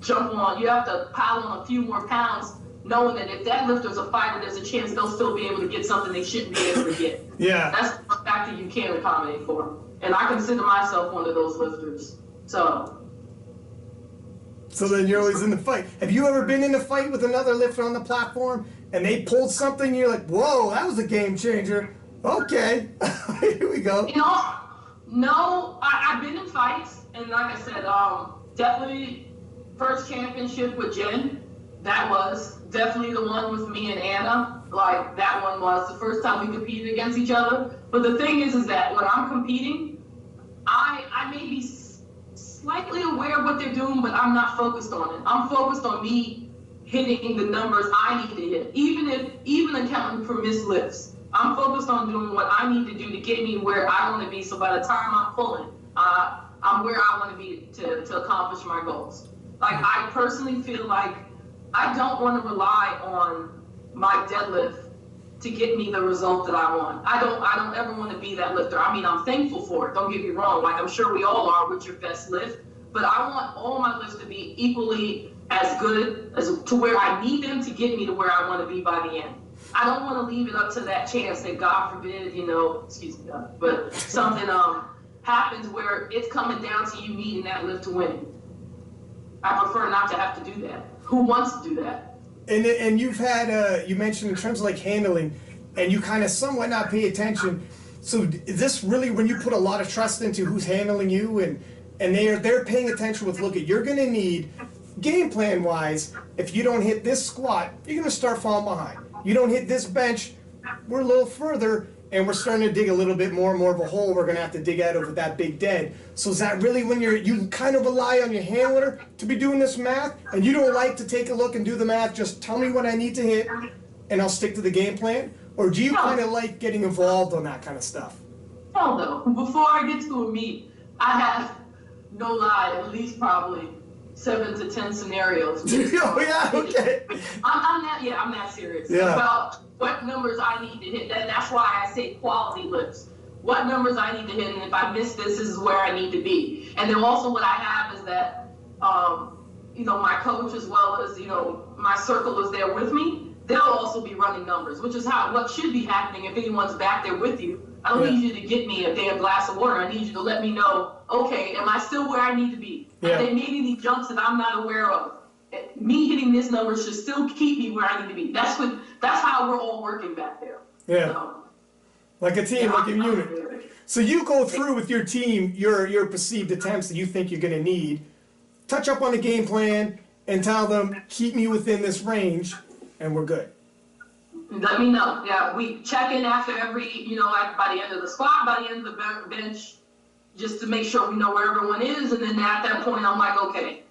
you have to pile on a few more pounds, knowing that if that lifter's a fighter, there's a chance they'll still be able to get something they shouldn't be able to get. Yeah. That's a factor you can't accommodate for. And I consider myself one of those lifters. So then you're always in the fight. Have you ever been in a fight with another lifter on the platform and they pulled something and you're like, whoa, that was a game changer. Okay, here we go. No, I've been in fights, and like I said, definitely first championship with Jen. That was definitely the one with me and Anna. Like, that one was the first time we competed against each other. But the thing is that when I'm competing, I may be slightly aware of what they're doing, but I'm not focused on it. I'm focused on me hitting the numbers I need to hit, even accounting for missed lifts. I'm focused on doing what I need to do to get me where I want to be, so by the time I'm pulling, I'm where I want to be to accomplish my goals. Like, I personally feel like I don't want to rely on my deadlift to get me the result that I want. I don't ever want to be that lifter. I mean, I'm thankful for it, don't get me wrong. Like, I'm sure we all are with your best lift, but I want all my lifts to be equally as good as to where I need them to get me to where I want to be by the end. I don't want to leave it up to that chance that, God forbid, excuse me, God, but something happens where it's coming down to you needing that lift to win. I prefer not to have to do that. Who wants to do that? And you've had, you mentioned in terms of like handling, and you kind of somewhat not pay attention. So is this really when you put a lot of trust into who's handling you, and they're paying attention with, look, you're going to need, game plan wise, if you don't hit this squat, you're going to start falling behind. You don't hit this bench, we're a little further, and we're starting to dig a little bit more and more of a hole we're going to have to dig out over that big dead. So is that really when you kind of rely on your handler to be doing this math, and you don't like to take a look and do the math, just tell me what I need to hit, and I'll stick to the game plan? Or do you kind of like getting involved on that kind of stuff? No. Before I get to a meet, I have, no lie, at least probably 7 to 10 scenarios. Oh yeah, okay. I'm that serious about what numbers I need to hit. That's why I say quality lifts. What numbers I need to hit, and if I miss this is where I need to be. And then also what I have is that, my coach as well as, my circle is there with me. They'll also be running numbers, which is what should be happening if anyone's back there with you. I don't need you to get me a damn glass of water. I need you to let me know, okay, am I still where I need to be? Have they made any jumps that I'm not aware of? Me hitting this number should still keep me where I need to be. That's how we're all working back there. Yeah. So, like a team, like a unit. So you go through with your team your perceived attempts that you think you're going to need, touch up on the game plan, and tell them, keep me within this range, and we're good. Let me know. Yeah, we check in after every, by the end of the squat, by the end of the bench, just to make sure we know where everyone is. And then at that point, I'm like, okay,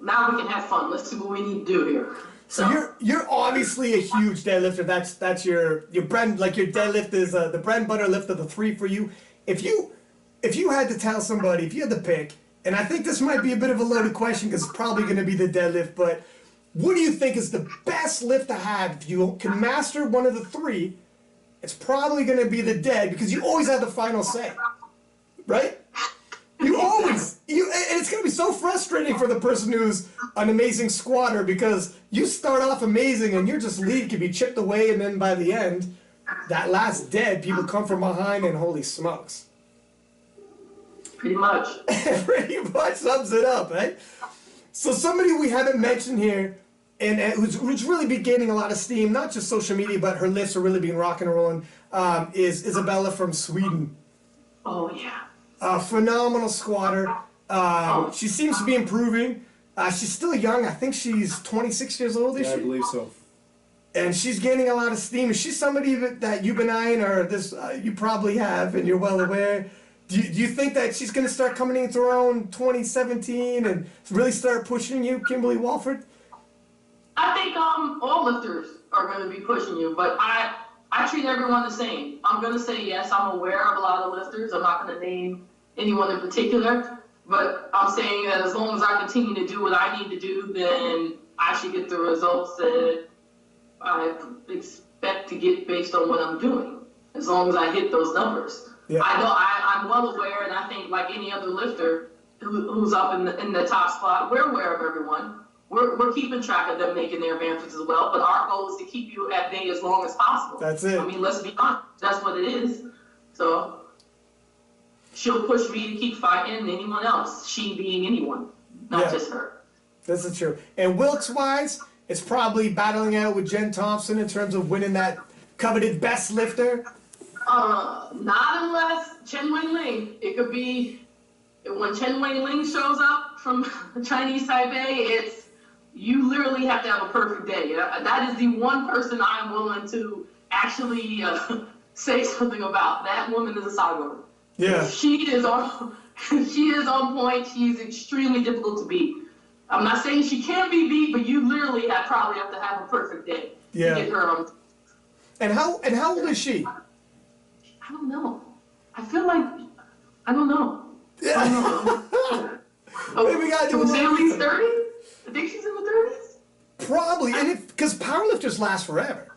now we can have fun. Let's see what we need to do here. So you're obviously a huge deadlifter. That's your bread, like your deadlift is the bread and butter lift of the three for you. If you had to tell somebody, if you had to pick, and I think this might be a bit of a loaded question because it's probably going to be the deadlift, but what do you think is the best lift to have? If you can master one of the three, it's probably going to be the dead because you always have the final say, right? And it's going to be so frustrating for the person who's an amazing squatter because you start off amazing and your just lead can be chipped away, and then by the end, that last dead, people come from behind and holy smokes. Pretty much. Pretty much sums it up, right? So somebody we haven't mentioned here, and who's really been gaining a lot of steam, not just social media, but her lifts are really being rocking and rolling, is Isabella from Sweden. Oh, yeah. A phenomenal squatter. She seems to be improving. She's still young. I think she's 26 years old, is she? I believe so. And she's gaining a lot of steam. Is she somebody that you've been eyeing, or this you probably have, and you're well aware? Do you think that she's going to start coming into her own 2017 and really start pushing you, Kimberly Walford? I think all lifters are going to be pushing you, but I treat everyone the same. I'm going to say yes, I'm aware of a lot of lifters. I'm not going to name anyone in particular, but I'm saying that as long as I continue to do what I need to do, then I should get the results that I expect to get based on what I'm doing, as long as I hit those numbers. Yeah. I know I'm well aware, and I think like any other lifter who's up in the top spot, we're aware of everyone. We're keeping track of them making their advances as well, but our goal is to keep you at bay as long as possible. That's it. I mean, let's be honest, that's what it is. So she'll push me to keep fighting anyone else, she being anyone, not just her. This is true. And Wilkes-wise, it's probably battling out with Jen Thompson in terms of winning that coveted best lifter. Not unless Chen Wei-Ling. It could be when Chen Wei-Ling shows up from Chinese Taipei, you literally have to have a perfect day. That is the one person I'm willing to actually say something about. That woman is a solid woman. Yeah. She is on point. She's extremely difficult to beat. I'm not saying she can't be beat, but you literally probably have to have a perfect day to get her on. And how old is she? I don't know. I feel like I don't know. Yeah. I don't know. Maybe we gotta do at least 30. I think she's in the 30s. Probably, and because powerlifters last forever.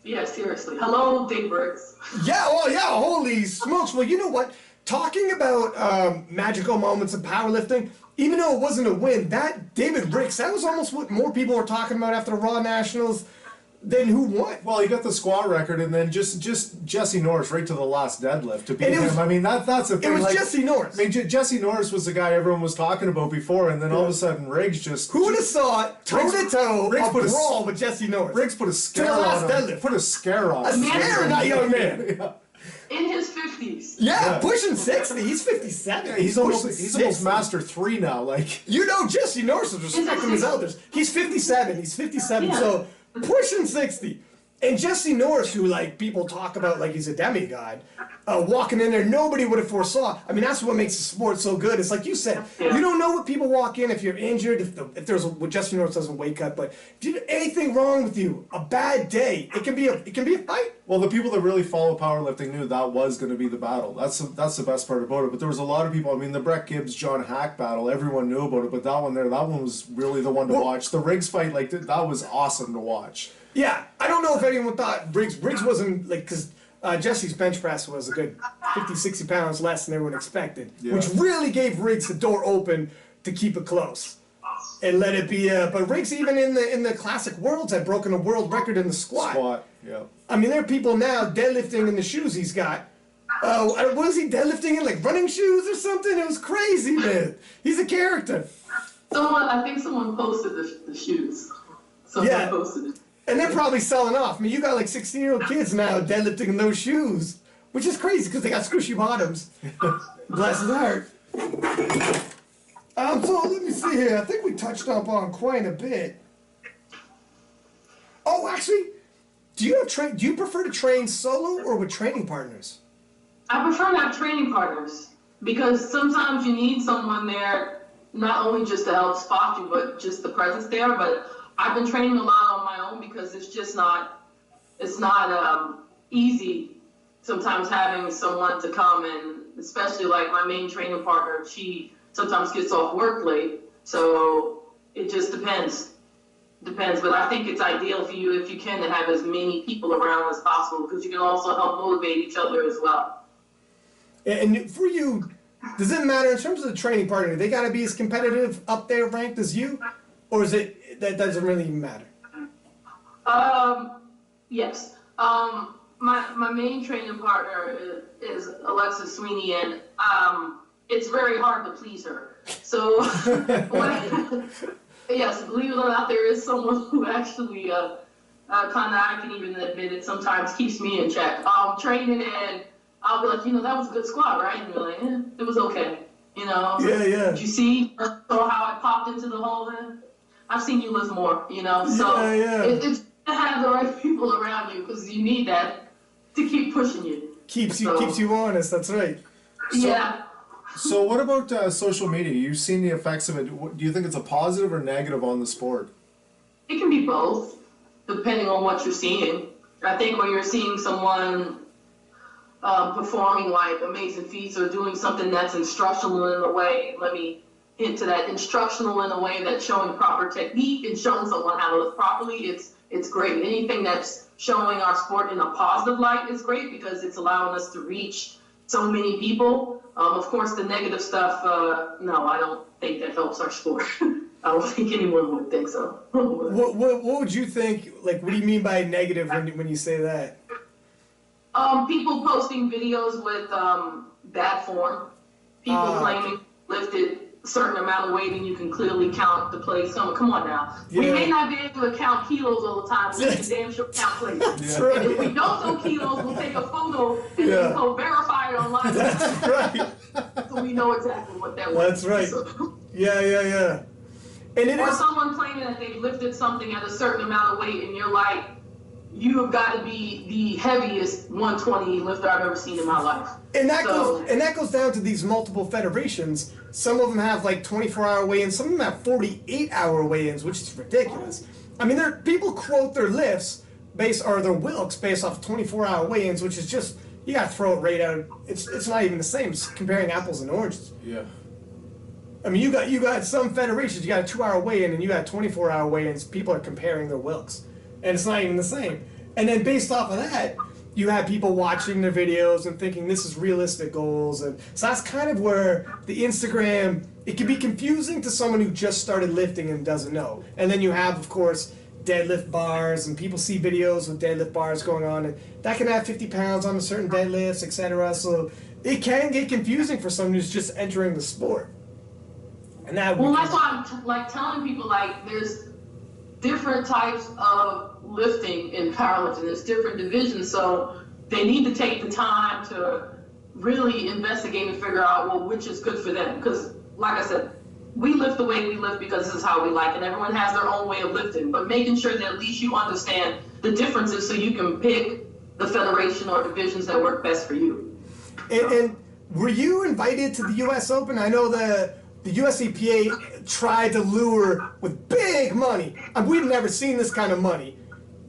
Yeah, seriously. Hello, Dave Briggs. Yeah, well, yeah, holy smokes. Well, you know what? Talking about magical moments of powerlifting, even though it wasn't a win, that David Briggs, that was almost what more people were talking about after the Raw Nationals. then who won? Well, he got the squat record, and then just Jesse Norris right to the last deadlift to beat him. I mean, that's a thing. It was Jesse Norris. I mean, Jesse Norris was the guy everyone was talking about before, and then all of a sudden Riggs just... Who would have thought toe-to-toe a brawl with Jesse Norris? Riggs put a scare on him. Deadlift. Put a scare on him. A scare on that young man. Yeah. In his 50s. Yeah, pushing 60. He's 57. Yeah, he's almost Master 3 now. Like, you know, Jesse Norris was respecting his elders. He's 57. He's 57. So pushing 60. And Jesse Norris, who like people talk about like he's a demigod, walking in there, nobody would have foresaw. I mean, that's what makes the sport so good. It's like you said, you don't know what people walk in if you're injured, if there's Jesse Norris doesn't wake up, but if you have anything wrong with you, a bad day, it can be a fight. well, the people that really follow powerlifting knew that was going to be the battle. That's the best part about it. But there was a lot of people. I mean, the Brett Gibbs John Hack battle, everyone knew about it, but that one was really the one to watch. The Riggs fight, like that was awesome to watch. Yeah, I don't know if anyone thought Briggs wasn't, like, because Jesse's bench press was a good 50, 60 pounds less than everyone expected, which really gave Riggs the door open to keep it close and let it be. But Riggs, even in the classic worlds, had broken a world record in the squat. Yeah. I mean, there are people now deadlifting in the shoes he's got. What was he deadlifting in, like running shoes or something? It was crazy, man. He's a character. I think someone posted the shoes. Someone posted it. And they're probably selling off. I mean, you got like 16-year-old kids now deadlifting in those shoes, which is crazy because they got squishy bottoms. Bless his heart. So let me see here. I think we touched up on quite a bit. Oh, actually, do you prefer to train solo or with training partners? I prefer to have training partners because sometimes you need someone there, not only just to help spot you, but just the presence there. But I've been training a lot on my own because it's not easy sometimes having someone to come, and especially like my main training partner, she sometimes gets off work late, so it just depends. But I think it's ideal for you if you can to have as many people around as possible because you can also help motivate each other as well. And for you, does it matter in terms of the training partner? They got to be as competitive up there ranked as you, or is it that doesn't really even matter? Yes. My main training partner is Alexis Sweeney, and it's very hard to please her. So, yes, believe it or not, there is someone who actually kind of, I can even admit it, sometimes keeps me in check. Training, and I'll be like, that was a good squat, right? And you're like, it was okay. Yeah. Did you see how I popped into the hole then? I've seen you lift more, so it's to have the right people around you because you need that to keep pushing you. Keeps you honest, that's right. So what about social media? You've seen the effects of it. Do you think it's a positive or negative on the sport? It can be both, depending on what you're seeing. I think when you're seeing someone performing like amazing feats or doing something that's instructional in a way, let me into that, instructional in a way that's showing proper technique and showing someone how to lift properly, it's great. Anything that's showing our sport in a positive light is great because it's allowing us to reach so many people. Of course, the negative stuff, no, I don't think that helps our sport. I don't think anyone would think so. What would you think, like, what do you mean by negative when you say that? People posting videos with bad form. People claiming lifted a certain amount of weight and you can clearly count the plates. Come on now. Yeah. We may not be able to count kilos all the time, but we can damn sure count plates. That's right. And if we don't know kilos, we'll take a photo and then go verify it online. That's right. So we know exactly what that was. That's right. So, yeah. And or someone claiming that they lifted something at a certain amount of weight and you're like, you have got to be the heaviest 120 lifter I've ever seen in my life. And that goes down to these multiple federations. Some of them have like 24-hour weigh-ins. Some of them have 48-hour weigh-ins, which is ridiculous. I mean, people quote their lifts or their Wilks based off 24-hour weigh-ins, which is just, you got to throw it right out. It's not even the same. It's comparing apples and oranges. Yeah. I mean, you got some federations. You got a 2-hour weigh-in and you got 24-hour weigh-ins. People are comparing their Wilks. And it's not even the same. And then based off of that, you have people watching their videos and thinking this is realistic goals. And so that's kind of where the Instagram, it can be confusing to someone who just started lifting and doesn't know. And then you have, of course, deadlift bars, and people see videos with deadlift bars going on, and that can have 50 pounds on a certain deadlifts, etc. So it can get confusing for someone who's just entering the sport. And that well, that's why I'm like telling people, like, there's different types of lifting in powerlifting. There's different divisions, so they need to take the time to really investigate and figure out, well, which is good for them. Because, like I said, we lift the way we lift because this is how we like, and everyone has their own way of lifting. But making sure that at least you understand the differences so you can pick the federation or divisions that work best for you. And were you invited to the U.S. Open? I know the USEPA tried to lure with big money. We've never seen this kind of money.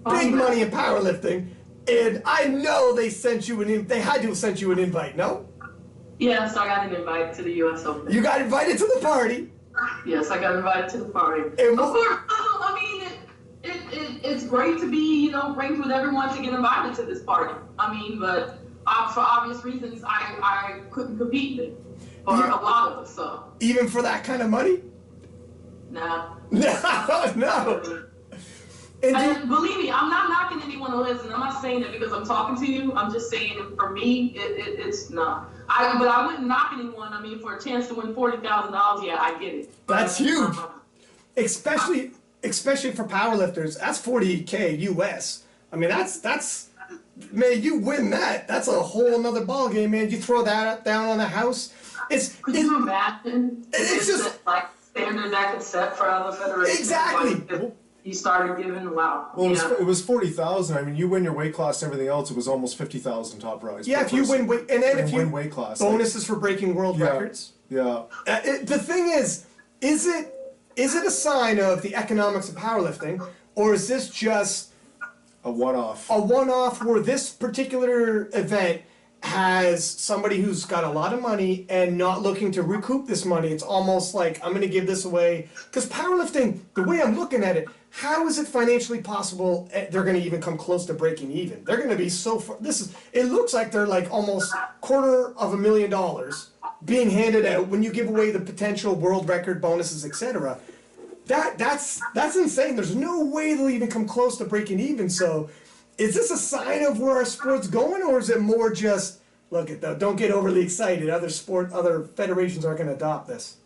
Big money in powerlifting. And I know they sent you they had to have sent you an invite, no? Yes, I got an invite to the U.S. Open. You got invited to the party? Yes, I got invited to the party. And of course, I mean, it's great to be, ranked with everyone to get invited to this party. I mean, but for obvious reasons, I couldn't compete in it for a lot of us, so. Even for that kind of money? No. No. And believe me, I'm not knocking anyone who listens. I'm not saying it because I'm talking to you. I'm just saying for me, it's no. But I wouldn't knock anyone. I mean, for a chance to win $40,000, yeah, I get it. That's huge. Especially for powerlifters. That's $40K US. I mean, that's man, you win that. That's a whole nother ball game, man. You throw that down on the house. Could you imagine? It's just like standard that could set for other federations. Exactly. Like, you started giving, wow. Well, it was 40,000. I mean, you win your weight class and everything else. It was almost 50,000 top prize. Yeah, if you win weight, and then if you win weight class, bonuses for breaking world records. Yeah. The thing is it a sign of the economics of powerlifting, or is this just a one-off? A one-off where this particular event has somebody who's got a lot of money and not looking to recoup this money. It's almost like, I'm going to give this away. Because powerlifting, the way I'm looking at it, how is it financially possible they're going to even come close to breaking even? They're going to be so far. It looks like they're like almost $250,000 being handed out when you give away the potential world record bonuses, etc. That's insane. There's no way they'll even come close to breaking even. So is this a sign of where our sport's going, or is it more just, look at that, don't get overly excited, other federations aren't going to adopt this?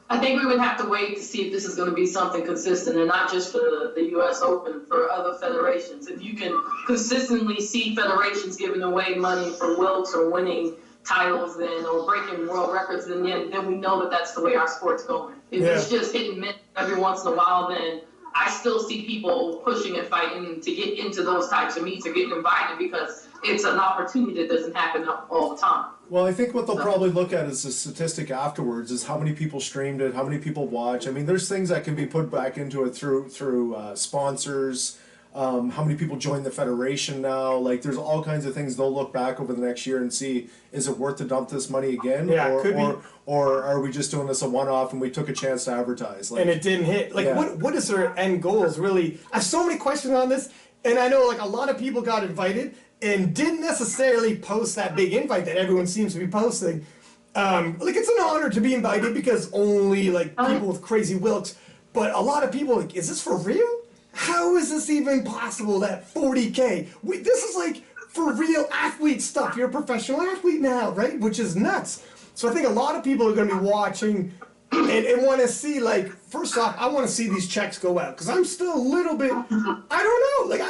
I think we would have to wait to see if this is going to be something consistent, and not just for the U.S. Open, for other federations. If you can consistently see federations giving away money for wilks or winning titles or breaking world records, then we know that that's the way our sport's going. If it's just hit and miss every once in a while, then I still see people pushing and fighting to get into those types of meets or getting invited because it's an opportunity that doesn't happen all the time. Well, I think what they'll probably look at is the statistic afterwards, is how many people streamed it, how many people watch. I mean, there's things that can be put back into it through sponsors, how many people join the federation now. Like, there's all kinds of things they'll look back over the next year and see, is it worth to dump this money again? Yeah, could be. Or are we just doing this a one-off and we took a chance to advertise? Like, and it didn't hit. Like, what is their end goals, really? I have so many questions on this, and I know, like, a lot of people got invited and didn't necessarily post that big invite that everyone seems to be posting. Like, it's an honor to be invited because only, like, people with crazy wilks. But a lot of people, like, is this for real? How is this even possible, that 40K? This is, like, for real athlete stuff. You're a professional athlete now, right? Which is nuts. So I think a lot of people are going to be watching and want to see, like, first off, I want to see these checks go out. Because I'm still a little bit, I don't know. Like,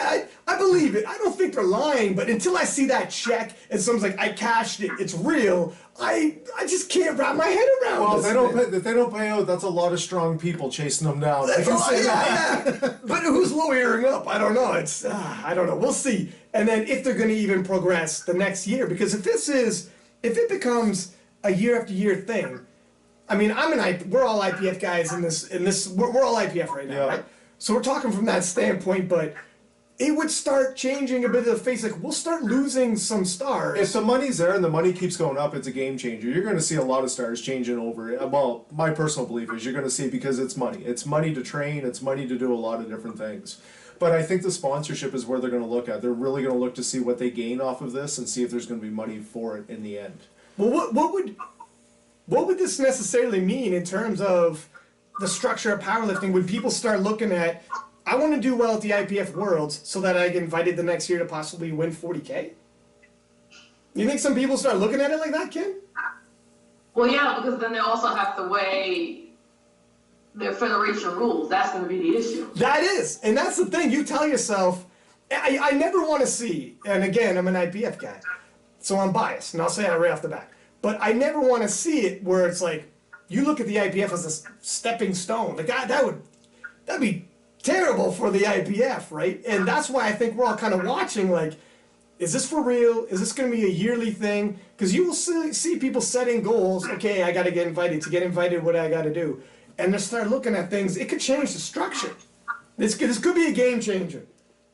I believe it. I don't think they're lying. But until I see that check and someone's like, I cashed it, it's real, I just can't wrap my head around well, this. If they don't pay out, that's a lot of strong people chasing them down. I can say that. But who's lawyering up? I don't know. I don't know. We'll see. And then if they're going to even progress the next year. Because if it becomes a year after year thing, I mean, we're all IPF guys in this. We're all IPF right now, right? So we're talking from that standpoint, but it would start changing a bit of the face. Like, we'll start losing some stars. If the money's there and the money keeps going up, it's a game changer. You're going to see a lot of stars changing over. Well, my personal belief is you're going to see, because it's money. It's money to train. It's money to do a lot of different things. But I think the sponsorship is where they're going to look at. They're really going to look to see what they gain off of this and see if there's going to be money for it in the end. Well, what would this necessarily mean in terms of the structure of powerlifting? Would people start looking at, I want to do well at the IPF Worlds so that I get invited the next year to possibly win 40K? You think some people start looking at it like that, Kim? Well, yeah, because then they also have to weigh their federation rules. That's going to be the issue. That is. And that's the thing. You tell yourself, I never want to see, and again, I'm an IPF guy, so I'm biased, and I'll say that right off the bat. But I never want to see it where it's like, you look at the IPF as a stepping stone. Like, that'd be terrible for the IPF, right? And that's why I think we're all kind of watching, like, is this for real? Is this going to be a yearly thing? Because you will see people setting goals. Okay, I got to get invited. To get invited, what do I got to do? And they start looking at things. It could change the structure. This could be a game changer.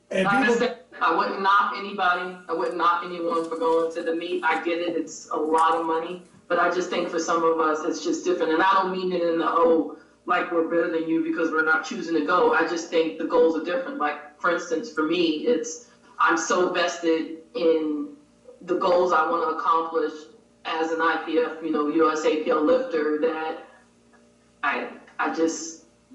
And I wouldn't knock anybody. I wouldn't knock anyone for going to the meet. I get it. It's a lot of money. But I just think for some of us, it's just different. And I don't mean it in the, like we're better than you because we're not choosing to go. I just think the goals are different. Like, for instance, for me, I'm so vested in the goals I want to accomplish as an IPF, USAPL lifter that I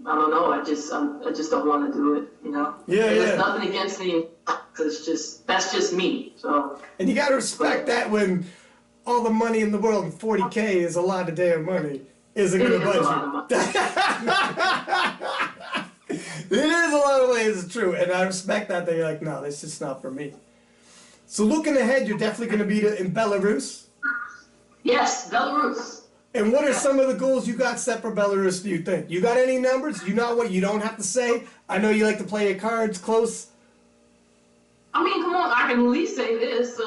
don't know. I just don't want to do it, Yeah, There's nothing against me. That's just me. So. And you got to respect that when all the money in the world, and 40K is a lot of damn money, isn't going to budge you. It is a lot of ways, it's true. And I respect that you're like, no, this is not for me. So looking ahead, you're definitely going to be in Belarus? Yes, Belarus. And what are some of the goals you got set for Belarus, do you think? You got any numbers? You know what you don't have to say? I know you like to play your cards close. I mean, come on, I can at least say this.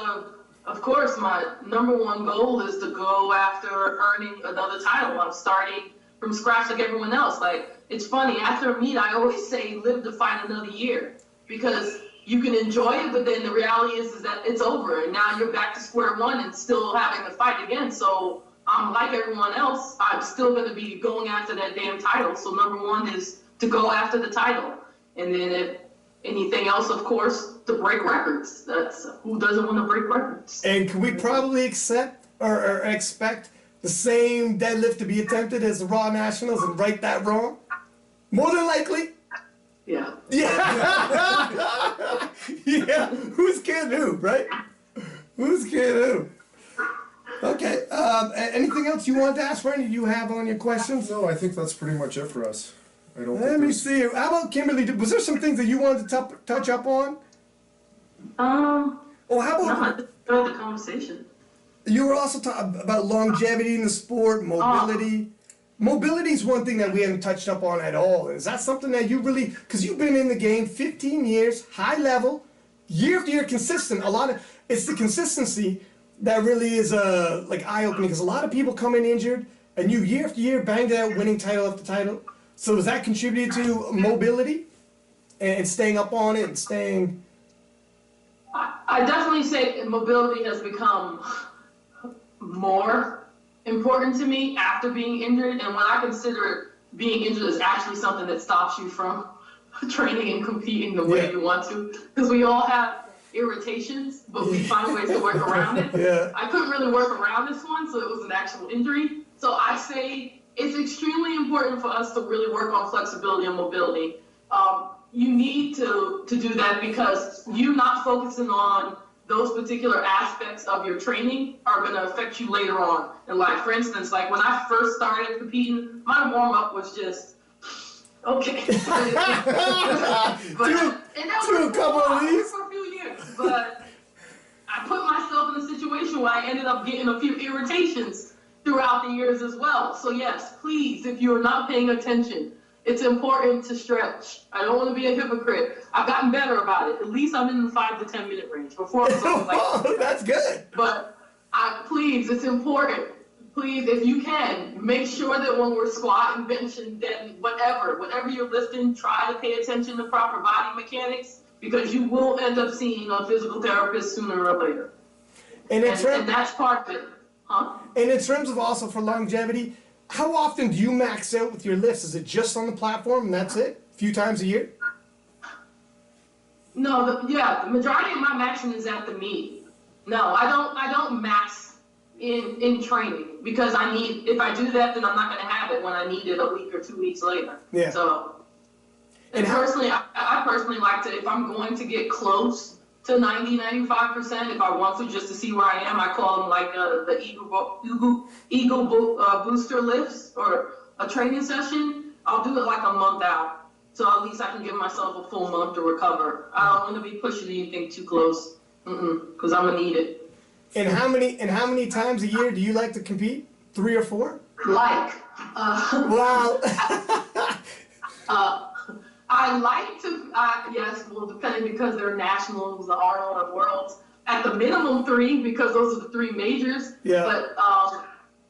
Of course, my number one goal is to go after earning another title. I'm starting from scratch like everyone else. Like, it's funny, after a meet, I always say live to fight another year. Because you can enjoy it, but then the reality is that it's over. And now you're back to square one and still having to fight again. So like everyone else, I'm still going to be going after that damn title. So number one is to go after the title. And then if anything else, of course, to break records. That's who doesn't want to break records. And can we probably accept or expect the same deadlift to be attempted as the Raw Nationals and right that wrong? More than likely. Yeah. Yeah. Yeah. Who's kidding who, right? Who's kidding who? Okay. Anything else you want to ask, Randy? Do you have on your questions? No, I think that's pretty much it for us. Let me see. How about Kimberly? Was there some things that you wanted to touch up on? How about no, the conversation? You were also talking about longevity in the sport, mobility. Mobility is one thing that we haven't touched up on at all. Is that something that you really, because you've been in the game 15 years, high level, year after year, consistent. It's the consistency that really is like eye-opening, because a lot of people come in injured, and you year after year banged out winning title after title. So has that contributed to mobility and staying up on it and staying? I definitely say mobility has become more important to me after being injured, and when I consider being injured is actually something that stops you from training and competing the way you want to, because we all have irritations, but we find ways to work around it. Yeah. I couldn't really work around this one, so it was an actual injury. So I say it's extremely important for us to really work on flexibility and mobility. You need to do that, because you not focusing on those particular aspects of your training are going to affect you later on. And like, for instance, like when I first started competing, my warm-up was just, okay. And that was a couple of these. For a few years. But I put myself in a situation where I ended up getting a few irritations throughout the years as well. So yes, please, if you're not paying attention, it's important to stretch. I don't want to be a hypocrite. I've gotten better about it. At least I'm in the 5 to 10 minute range. Before I was like, that's good. But please, it's important. Please, if you can, make sure that when we're squatting, benching, deading, whatever you're lifting, try to pay attention to proper body mechanics, because you will end up seeing a physical therapist sooner or later. And that's part of it. Huh? And in terms of also for longevity, how often do you max out with your lifts? Is it just on the platform and that's it? A few times a year? No, the majority of my maxing is at the meet. No, I don't max in training, because if I do that, then I'm not going to have it when I need it a week or 2 weeks later. Yeah. So. And I personally like to, if I'm going to get close to 90-95%, if I want to, just to see where I am, I call them like the Eagle booster lifts or a training session. I'll do it like a month out. So at least I can give myself a full month to recover. I don't want to be pushing anything too close, because I'm gonna need it. And how many times a year do you like to compete? 3 or 4? Wow. I like to, yes, well, depending, because they're nationals, the Arnold, or Worlds. At the minimum 3, because those are the 3 majors. Yeah. But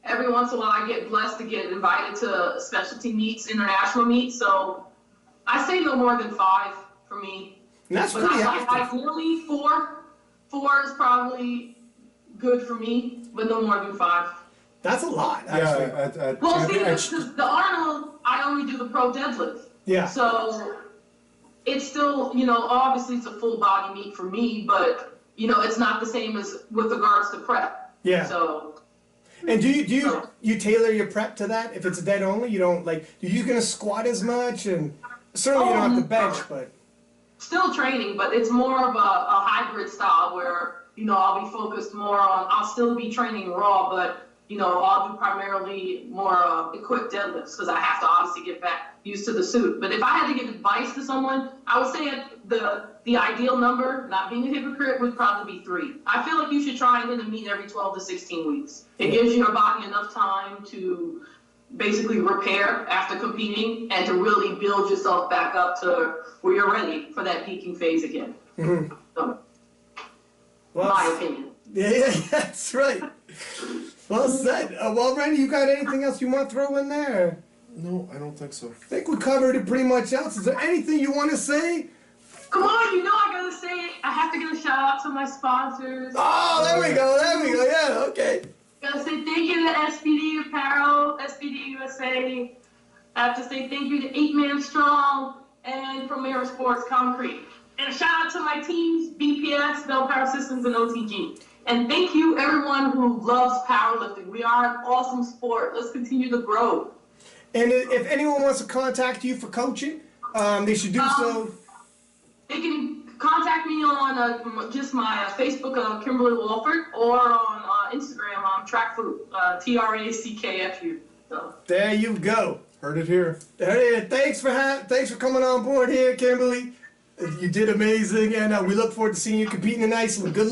every once in a while, I get blessed to get invited to specialty meets, international meets. So I say no more than 5 for me. And that's pretty active. Ideally 4. 4 is probably good for me, but no more than 5. That's a lot, actually. Yeah. Well, see, the Arnold, I only do the pro deadlift. Yeah. So it's still, obviously it's a full body meet for me, but it's not the same as with regards to prep. Yeah. So. And do you tailor your prep to that? If it's a dead only, you don't are you gonna squat as much? And certainly you don't have to bench, but. Still training, but it's more of a hybrid style where, I'll be focused more on, I'll still be training raw, but I'll do primarily more equipped deadlifts, because I have to obviously get back used to the suit. But if I had to give advice to someone, I would say the ideal number, not being a hypocrite, would probably be 3. I feel like you should try and hit a meet every 12 to 16 weeks. It gives your body enough time to basically repair after competing and to really build yourself back up to where you're ready for that peaking phase again. Mm-hmm. So, well, my opinion. Yeah, that's right. Well said. Well, Randy, you got anything else you want to throw in there? No, I don't think so. I think we covered it pretty much else. Is there anything you want to say? Come on, I gotta say, I have to give a shout out to my sponsors. Oh, there we go, yeah, okay. Gotta say thank you to SPD Apparel, SPD USA. I have to say thank you to 8 Man Strong and Premier Sports Concrete. And a shout out to my teams, BPS, Bell Power Systems, and OTG. And thank you, everyone who loves powerlifting. We are an awesome sport. Let's continue to grow. And if anyone wants to contact you for coaching, they should do so. They can contact me on just my Facebook, Kimberly Walford, or on Instagram, Trackfood, TRACKFU. So. There you go. Heard it here. Thanks for coming on board here, Kimberly. You did amazing, and we look forward to seeing you competing in Iceland. Good luck.